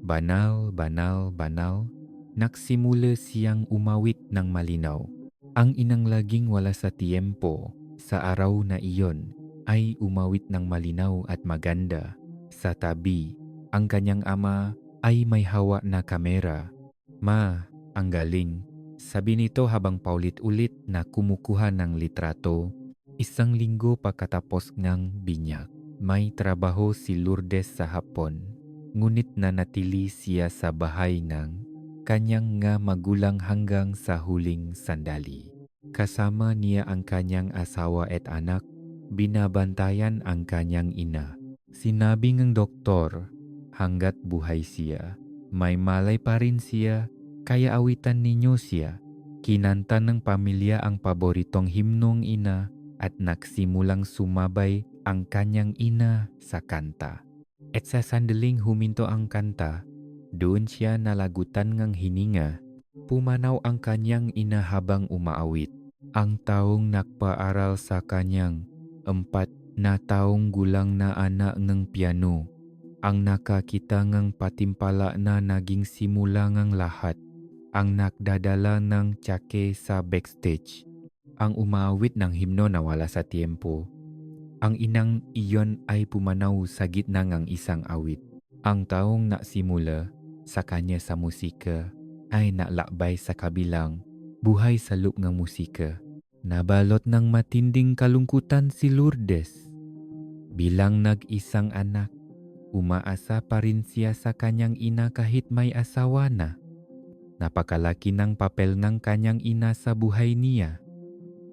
Speaker 1: "Banal, Banal, Banal," nagsimula siyang umawit ng malinaw. Ang inang laging wala sa tiempo, Sa araw na iyon ay umawit ng malinaw at maganda. Sa tabi, ang kanyang ama ay may hawak na kamera. "Ma, ang galing." Sabi nito habang paulit-ulit na kumukuha ng litrato. 1 linggo pagkatapos ng binyag, may trabaho si Lourdes sa hapon. Ngunit nanatili siya sa bahay ng kanyang nga magulang hanggang sa huling sandali. Kasama niya ang kanyang asawa at anak, binabantayan ang kanyang ina. Sinabi ng doktor, hanggat buhay siya, may malay pa rin siya, kaya awitan ninyo siya. Kinanta ng pamilya ang paboritong himnong ina at nagsimulang sumabay ang kanyang ina sa kanta. At sa sandaling huminto ang kanta, doon siya nalagutan ng hininga. Pumanaw ang kanyang ina habang umaawit. Ang taong nagpaaral sa kanyang 4 na taong gulang na anak ng piano. Ang nakakita ng patimpala na naging simula ng lahat. Ang nagdadala ng tsake sa backstage. Ang umaawit ng himno na wala sa tiempo. Ang inang iyon ay pumanaw sa gitna ng isang awit. Ang taong nasimula sa kanya sa musika ay naglakbay sa kabilang buhay sa loob ng musika. Nabalot ng matinding kalungkutan si Lourdes. Bilang nag-isang anak, umaasa pa rin siya sa kanyang ina kahit may asawa na. Napakalaki ng papel ng kanyang ina sa buhay niya.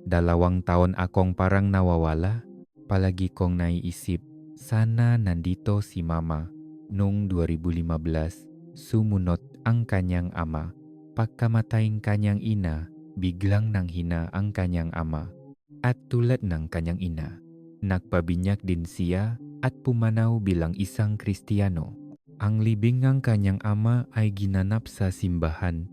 Speaker 1: 2 taon akong parang nawawala. Palagi kong naiisip, sana nandito si mama. Noong 2015, sumunod ang kanyang ama. Pagkamatay kanyang ina, biglang nanghina ang kanyang ama. At tulad ng kanyang ina, nagpabinyag din siya at pumanaw bilang isang Kristiyano. Ang libing ng kanyang ama ay ginanap sa simbahan.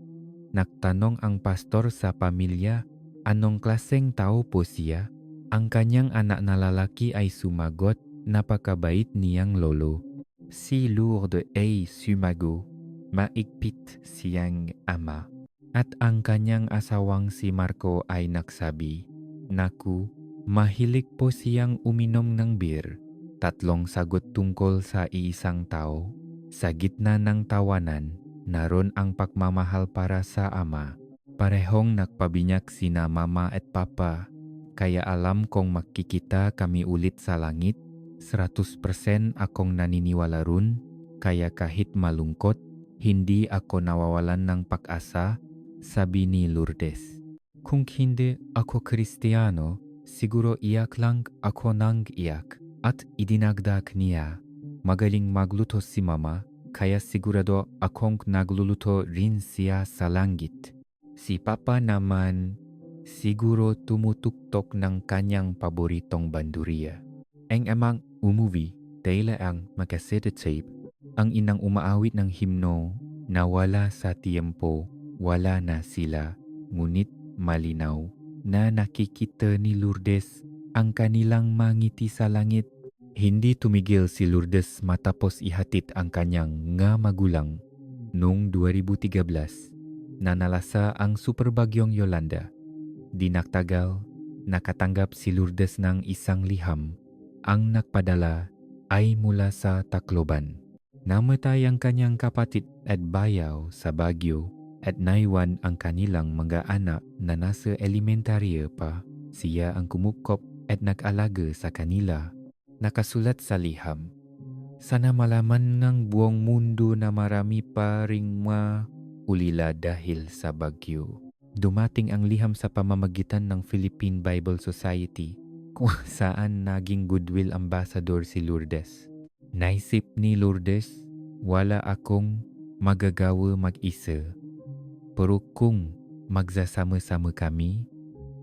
Speaker 1: Nagtanong ang pastor sa pamilya, anong klaseng tao po siya? Ang kanyang anak na lalaki ay sumagot, napakabait niyang lolo. Si Lourdes ay sumago, maigpit siyang ama. At ang kanyang asawang si Marco ay nagsabi, naku, mahilig po siyang uminom ng beer. 3 sagot tungkol sa iisang tao. Sa gitna ng tawanan, naroon ang pagmamahal para sa ama. Parehong nagpabinyag sina mama at papa. Kaya alam kong makikita kami ulit sa langit. 100% akong naniniwala ron. Kaya kahit malungkot, hindi ako nawawalan ng pag-asa, sabi ni Lourdes. Kung hindi ako Kristiyano, siguro iyak lang ako nang iyak. At idinagdag niya, magaling magluto si mama, kaya sigurado akong nagluluto rin siya sa langit. Si papa naman, siguro tumutuktok ng kanyang paboritong bandurya. Ang amang umuwi dahil ang makasete tape. Ang inang umaawit ng himno, nawala sa tiempo, wala na sila. Ngunit malinaw na nakikita ni Lourdes ang kanilang mangiti sa langit. Hindi tumigil si Lourdes matapos ihatid ang kanyang nga magulang. Noong 2013, nanalasa ang superbagyong Yolanda. Di nagtagal, nakatanggap si Lourdes ng isang liham. Ang nagpadala ay mula sa Tacloban. Namatay ang kanyang kapatid at bayaw sa Baguio at naiwan ang kanilang mga anak na nasa elementarya pa. Siya ang kumukop at nag-alaga sa kanila. Nakasulat sa liham, sana malaman ng buong mundo na marami pa ring ulila dahil sa bagyo. Dumating ang liham sa pamamagitan ng Philippine Bible Society kung saan naging goodwill ambassador si Lourdes. Naisip ni Lourdes, wala akong magagawa mag-isa. Pero kung magsasama-sama kami,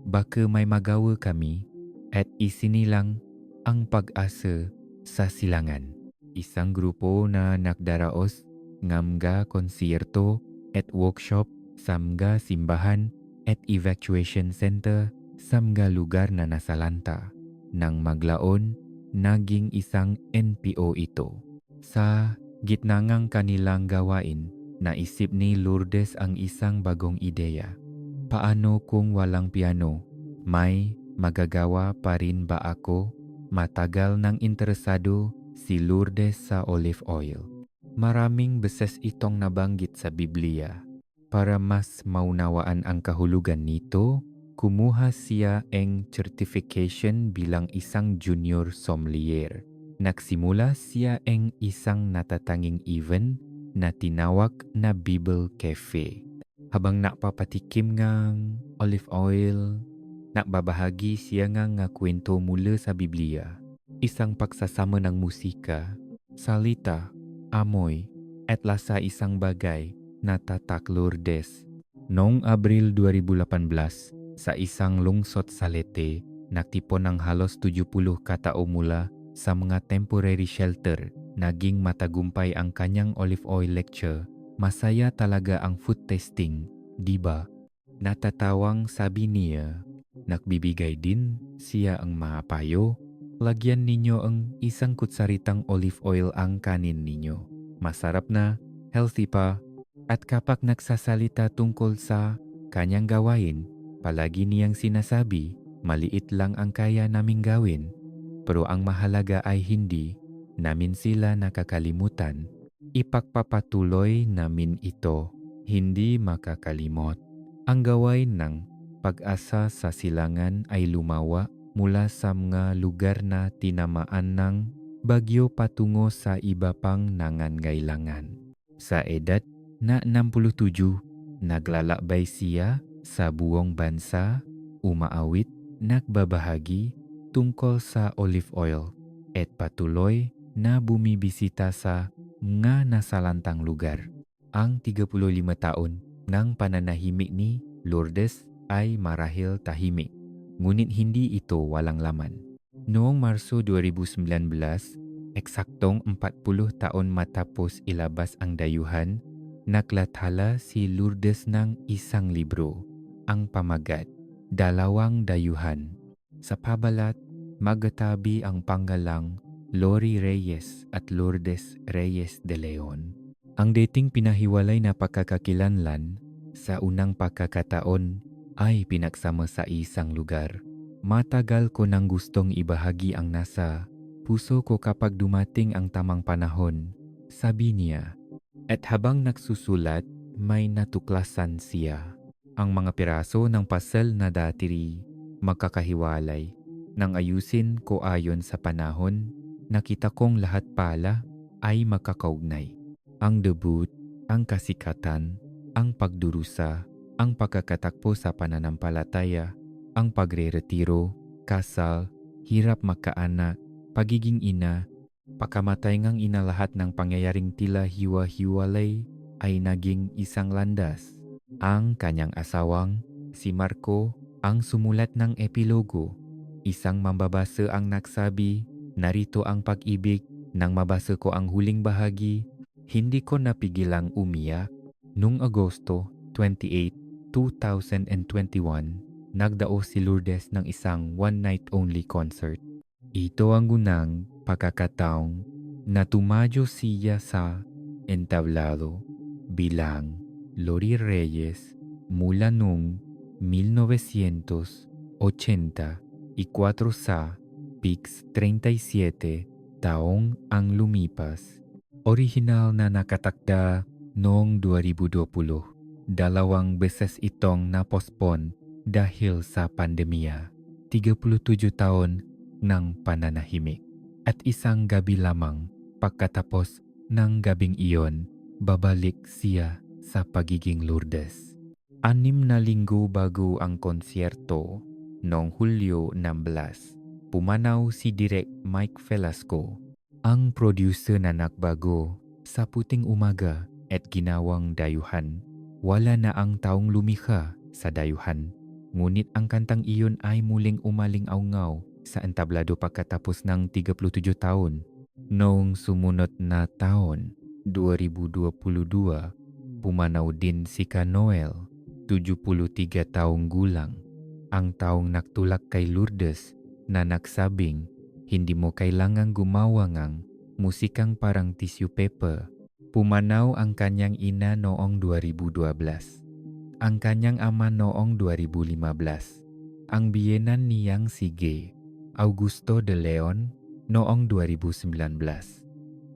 Speaker 1: baka may magawa kami at isinilang ang pag-asa sa silangan. Isang grupo na nagdaraos ng mga konsierto at workshop sa mga simbahan at evacuation center sa mga lugar na nasalanta. Nang maglaon, naging isang NPO ito. Sa gitna ng kanilang gawain, naisip ni Lourdes ang isang bagong ideya. Paano kung walang piano? May Magagawa pa rin ba ako? Matagal nang interesado si Lourdes sa olive oil. Maraming beses itong nabanggit sa Biblia. Para mas maunawaan ang kahulugan nito, kumuha siya ng certification bilang isang junior sommelier. Nagsimula siya ng isang natatanging event na tinawag na Bible Cafe. Habang napapatikim ngang olive oil, nakbabahagi siya nga kwento mula sa Biblia. Isang pagsasama ng musika, salita, amoy, at lasa isang bagay na tatak Lourdes. Noong Abril 2018, sa isang lungsod sa Leyte, nagtipon ng halos 70 katao mula sa mga temporary shelter. Naging matagumpay ang kanyang olive oil lecture. Masaya talaga ang food testing, di ba? Natatawang sabi niya, nagbibigay din siya ang mga payo. Lagyan ninyo ang isang kutsaritang olive oil ang kanin ninyo. Masarap na, healthy pa, at kapag nagsasalita tungkol sa kanyang gawain, palagi niyang sinasabi, maliit lang ang kaya naming gawin, pero ang mahalaga ay hindi namin sila nakakalimutan. Ipagpapatuloy namin ito, hindi makakalimot. Ang gawain ng pag-asa sa silangan ay lumawa mula sa mga lugar na tinamaan ng bagyo patungo sa iba pang nangangailangan. Sa edad na 67, naglalakbay siya sa buong bansa, umaawit, nagbabahagi tungkol sa olive oil at patuloy na bumibisita sa mga nasalantang lugar. Ang 35 taon ng pananahimik ni Lourdes ay marahil tahimik, ngunit hindi ito walang laman. Noong Marso 2019, eksaktong 40 taon matapos ilabas ang dayuhan, naglathala si Lourdes ng isang libro, ang pamagat, Dalawang Dayuhan. Sa pabalat, magatabi ang pangalang Lori Reyes at Lourdes Reyes de Leon. Ang dating pinahiwalay na pagkakakilanlan sa unang pagkakataon ay pinagsama sa isang lugar. Matagal ko nang gustong ibahagi ang nasa puso ko kapag dumating ang tamang panahon, sabi niya. At habang nagsusulat, may natuklasan siya. Ang mga piraso ng pasel na dati magkakahiwalay. Nang ayusin ko ayon sa panahon, nakita kong lahat pala ay magkakaugnay. Ang debut, ang kasikatan, ang pagdurusa, ang pagkakatakbo sa pananampalataya, ang pagre-retiro, kasal, hirap magkaanak, pagiging ina, pagkamatay ngang ina, lahat ng pangyayaring tila hiwa-hiwalay ay naging isang landas. Ang kanyang asawang, si Marco, ang sumulat ng epilogo. Isang mambabasa ang nagsabi, narito ang pag-ibig. Nang mabasa ko ang huling bahagi, hindi ko napigilang umiyak. Noong Agosto 28, 2021, nagdao si Lourdes ng isang one-night-only concert. Ito ang gunang pagkakataong na tumadyo siya sa entablado bilang Lori Reyes mula noong 1984 sa PIX 37 taong ang lumipas. Orihinal na nakatakda noong 2020. 2 beses itong napospon dahil sa pandemya. 37 taon ng pananahimik. At isang gabi lamang pagkatapos ng gabing iyon, babalik siya sa pagiging Lourdes. 6 na linggo bago ang konsyerto, noong Hulyo 16, pumanaw si Direk Mike Velasco, ang producer na nagbago sa Puting Umaga at ginawang dayuhan. Wala na ang taong lumikha sa dayuhan, ngunit ang kantang iyon ay muling umaling-aungaw sa entablado pagkatapos ng 37 taon. Noong sumunod na taon, 2022, pumanaw din si Kanoel, 73 taong gulang, ang taong nagtulak kay Lourdes na nagsabing hindi mo kailangang gumawa ng musikang parang tissue paper. Pumanaw ang kanyang ina noong 2012, ang kanyang ama noong 2015, ang biyenan niyang si G. Augusto de Leon noong 2019,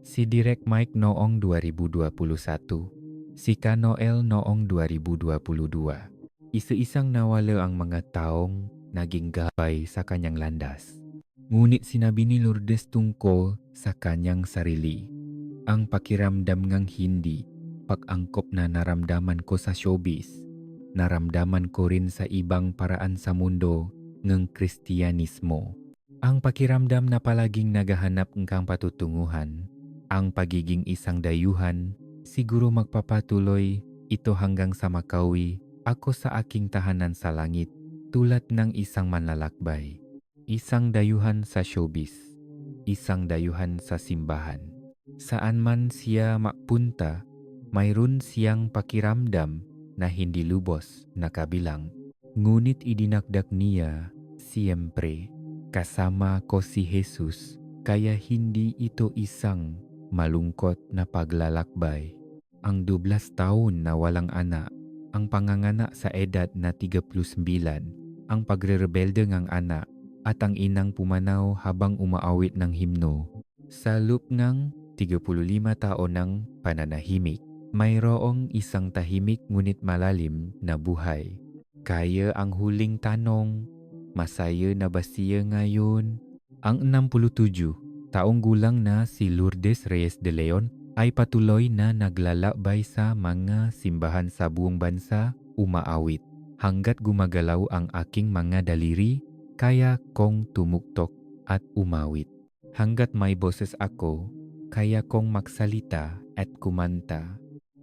Speaker 1: si Direk Mike noong 2021, si Kanoel noong 2022. Isa-isang nawala ang mga taong naging gabay sa kanyang landas. Ngunit sinabi ni Lourdes tungkol sa kanyang sarili. Ang pakiramdam ngang hindi pag-angkop na naramdaman ko sa showbiz, naramdaman ko rin sa ibang paraan sa mundo ng Kristyanismo. Ang pakiramdam na palaging naghahanap ng kang patutunguhan, ang pagiging isang dayuhan, siguro magpapatuloy ito hanggang sa makawi ako sa aking tahanan sa langit tulad ng isang manlalakbay. Isang dayuhan sa showbiz, isang dayuhan sa simbahan. Saan man siya mapunta, mayroon siyang pakiramdam na hindi lubos nakabilang. Ngunit idinagdag niya, siyempre, kasama ko si Jesus, kaya hindi ito isang malungkot na paglalakbay. Ang 12 taon na walang anak, ang panganganak sa edad na 39, ang pagrerebelde ng anak, at ang inang pumanaw habang umaawit ng himno. Sa loop ng 35 taon ng pananahimik, mayroong isang tahimik ngunit malalim na buhay. Kaya ang huling tanong, masaya na ba siya ngayon? Ang 67 taong gulang na si Lourdes Reyes de Leon ay patuloy na naglalakbay sa mga simbahan sa buong bansa, umaawit. Hanggat gumagalaw ang aking mga daliri, kaya kong tumuktok at umawit. Hanggat may boses ako, kaya kong magsalita at kumanta.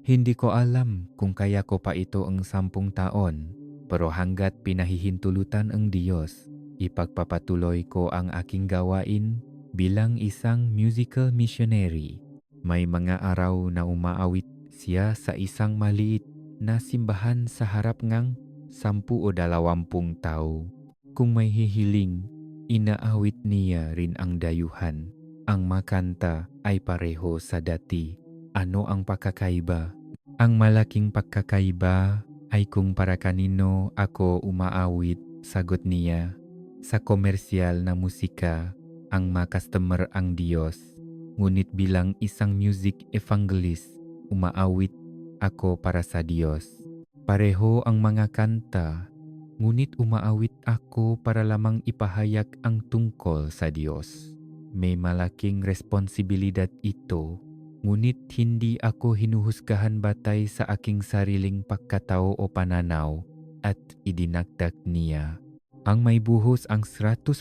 Speaker 1: Hindi ko alam kung kaya ko pa ito ang 10 taon, pero hanggat pinahihintulutan ang Diyos, ipagpapatuloy ko ang aking gawain bilang isang musical missionary. May mga araw na umaawit siya sa isang maliit na simbahan sa harap ng 10 o 20 tao. Kung may hihiling, inaawit niya rin ang dayuhan. Ang makanta ay pareho sa dati. Ano ang pagkakaiba? Ang malaking pagkakaiba ay kung para kanino ako umaawit, sagot niya. Sa komersyal na musika, ang mga customer ang Diyos. Ngunit bilang isang music evangelist, umaawit ako para sa Diyos. Pareho ang mga kanta, ngunit umaawit ako para lamang ipahayag ang tungkol sa Diyos. May malaking responsibilidad ito, ngunit hindi ako hinuhusgahan batay sa aking sariling pagkatao o pananaw, at idinagdag niya. Ang may buhos ang 100%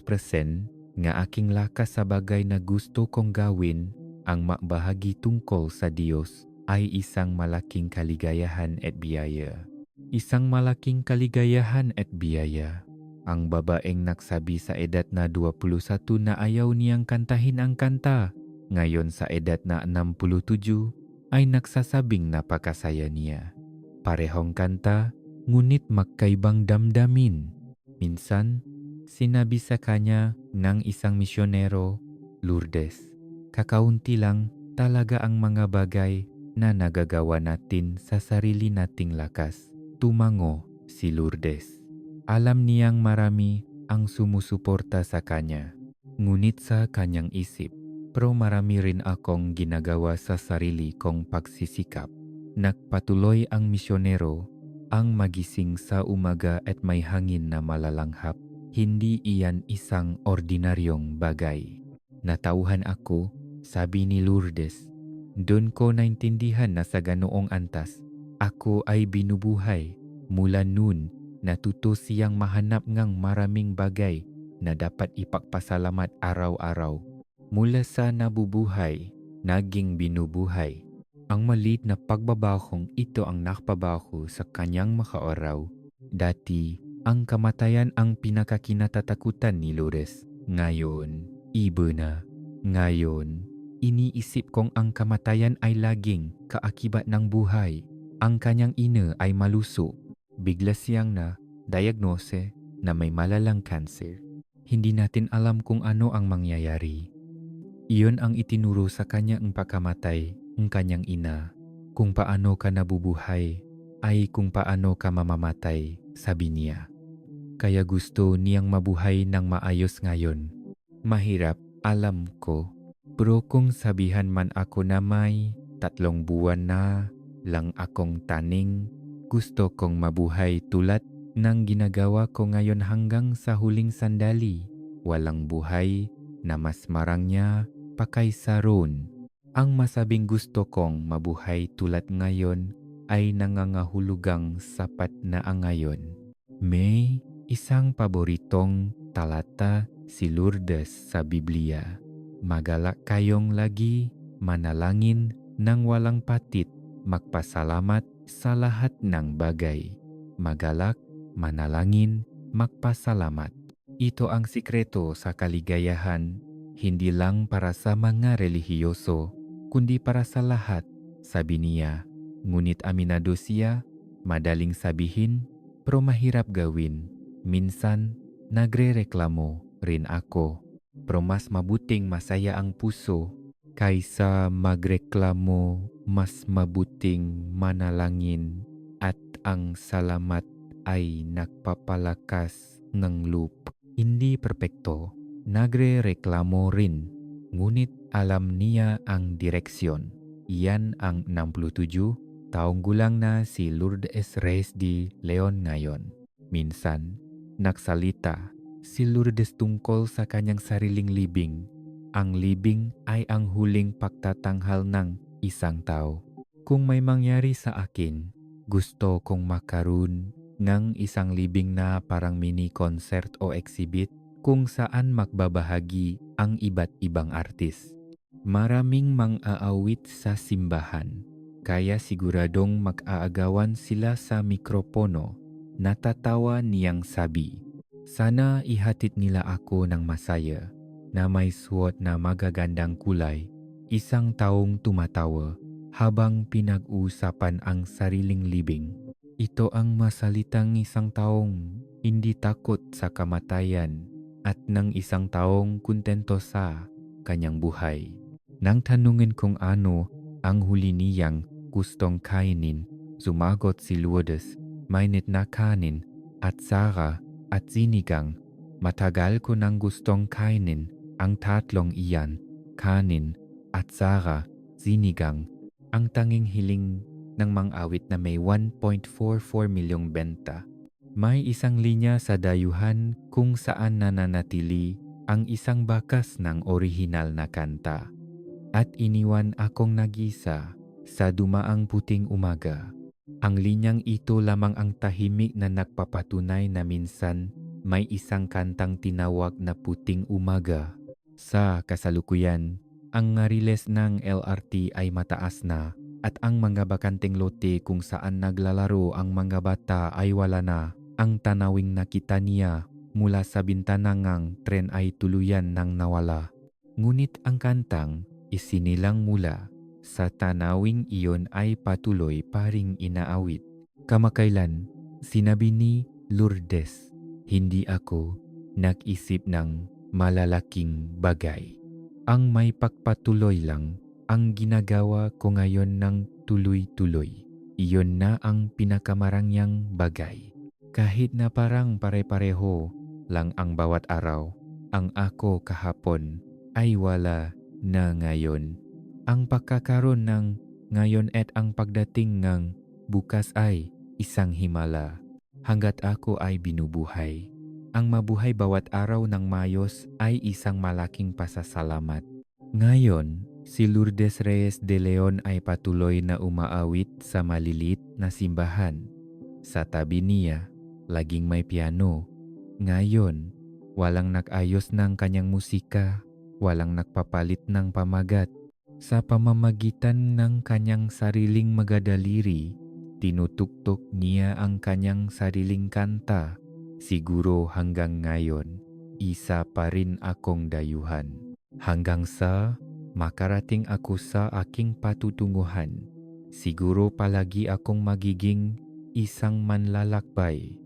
Speaker 1: nga aking lakas sa bagay na gusto kong gawin, ang makbahagi tungkol sa Diyos ay isang malaking kaligayahan at biyaya. Isang malaking kaligayahan at biyaya. Ang babaeng nagsabi sa edad na 21 na ayaw niyang kantahin ang kanta, ngayon sa edad na 67 ay nagsasabing napakasaya niya. Parehong kanta, ngunit magkaibang damdamin. Minsan, sinabi sa kanya ng isang misyonero, Lourdes, kakaunti lang talaga ang mga bagay na nagagawa natin sa sarili nating lakas. Tumango si Lourdes. Alam niyang marami ang sumusuporta sa kanya, ngunit sa kanyang isip, pero marami rin akong ginagawa sa sarili kong pagsisikap. Nagpatuloy ang misyonero, ang magising sa umaga at may hangin na malalanghap. Hindi iyan isang ordinaryong bagay. Natauhan ako, sabi ni Lourdes. Doon ko naintindihan na sa ganoong antas, ako ay binubuhay. Mula noon, natuto siyang mahanap ng maraming bagay na dapat ipagpasalamat araw-araw. Mula sa nabubuhay, naging binubuhay. Ang maliit na pagbabakong ito ang nakapabaho sa kanyang makaaraw. Dati, ang kamatayan ang pinakakinatatakutan ni Lourdes. Ngayon, iba na. Ngayon, iniisip kong ang kamatayan ay laging kaakibat ng buhay. Ang kanyang ina ay maluso. Bigla siyang na-diagnose na may malalang cancer. Hindi natin alam kung ano ang mangyayari. Iyon ang itinuro sa kanya ang pagkamatay ng kanyang ina. Kung paano ka nabubuhay ay kung paano ka mamamatay, sabi niya. kaya gusto niyang mabuhay ng maayos ngayon. Mahirap, alam ko. Pero kung sabihan man ako na may 3 buwan na lang akong taning, gusto kong mabuhay tulad ng ginagawa ko ngayon hanggang sa huling sandali. Walang buhay na mas marang niya pa kaysa roon. Ang masabing gusto kong mabuhay tulad ngayon ay nangangahulugang sapat na ang ngayon. May isang paboritong talata si Lourdes sa Biblia. Magalak kayong lagi, manalangin nang walang patit, magpasalamat sa lahat ng bagay. Magalak, manalangin, magpasalamat. Ito ang sikreto sa kaligayahan, hindi lang para sa mga relihiyoso, kundi para sa lahat, sabi niya. Ngunit aminado siya, madaling sabihin, pero mahirap gawin. Minsan, nagrereklamo rin ako. Pero mas mabuting masaya ang puso kaysa magreklamo, mas mabuting manalangin at ang salamat ay nagpapalakas ng loob. Hindi perpekto, nagrereklamo rin, ngunit alam niya ang direksyon. Iyan ang 67 taong gulang na si Lourdes Reyes de Leon ngayon. Minsan, nagsalita si Lourdes tungkol sa kanyang sariling libing. Ang libing ay ang huling pagtatanghal ng isang tao. Kung may mangyari sa akin, gusto kong makaroon ng isang libing na parang mini concert o exhibit kung saan magbabahagi ang iba't ibang artist. Maraming mang-aawit sa simbahan, kaya siguradong mag-aagawan sila sa mikropono. Natatawa niyang sabi, sana ihatid nila ako ng masaya na may suot na magagandang kulay. Isang taong tumatawa habang pinag-uusapan ang sariling libing. Ito ang masalitang isang taong hindi takot sa kamatayan at ng isang taong kontento sa kanyang buhay. Nang tanungin kung ano ang huli niyang gustong kainin, sumagot si Lourdes, mainit na kanin at sara at sinigang. Matagal ko nang gustong kainin ang tatlong iyan, kanin at sara, sinigang. Ang tanging hiling ng mang-awit na may 1.44 milyong benta. May isang linya sa dayuhan kung saan nananatili ang isang bakas ng orihinal na kanta. At iniwan akong nag-isa sa dumaang puting umaga. Ang linyang ito lamang ang tahimik na nagpapatunay na minsan may isang kantang tinawag na puting umaga. Sa kasalukuyan, ang ngariles ng LRT ay mataas na at ang mga bakanteng lote kung saan naglalaro ang mga bata ay wala na. Ang tanawing nakita niya mula sa bintana ng tren ay tuluyan nang nawala. Ngunit ang kantang isinilang mula sa tanawing iyon ay patuloy pa ring inaawit. Kamakailan, sinabi ni Lourdes, hindi ako nag-isip ng malalaking bagay. Ang may pagpatuloy lang ang ginagawa ko ngayon ng tuloy-tuloy. Iyon na ang pinakamarangyang bagay. Kahit na parang pare-pareho lang ang bawat araw, ang ako kahapon ay wala na ngayon. Ang pagkakaroon ng ngayon at ang pagdating ng bukas ay isang himala. Hanggat ako ay binubuhay, ang mabuhay bawat araw ng mayos ay isang malaking pasasalamat. Ngayon, si Lourdes Reyes de Leon ay patuloy na umaawit sa malilit na simbahan. Sa tabi niya, laging may piano. Ngayon, walang nag-ayos ng kanyang musika, walang nagpapalit ng pamagat. Sa pamamagitan ng kanyang sariling magadaliri, tinutuktok niya ang kanyang sariling kanta. Siguro hanggang ngayon, isa pa rin akong dayuhan. Hanggang sa makarating ako sa aking patutunguhan, siguro palagi akong magiging isang manlalakbay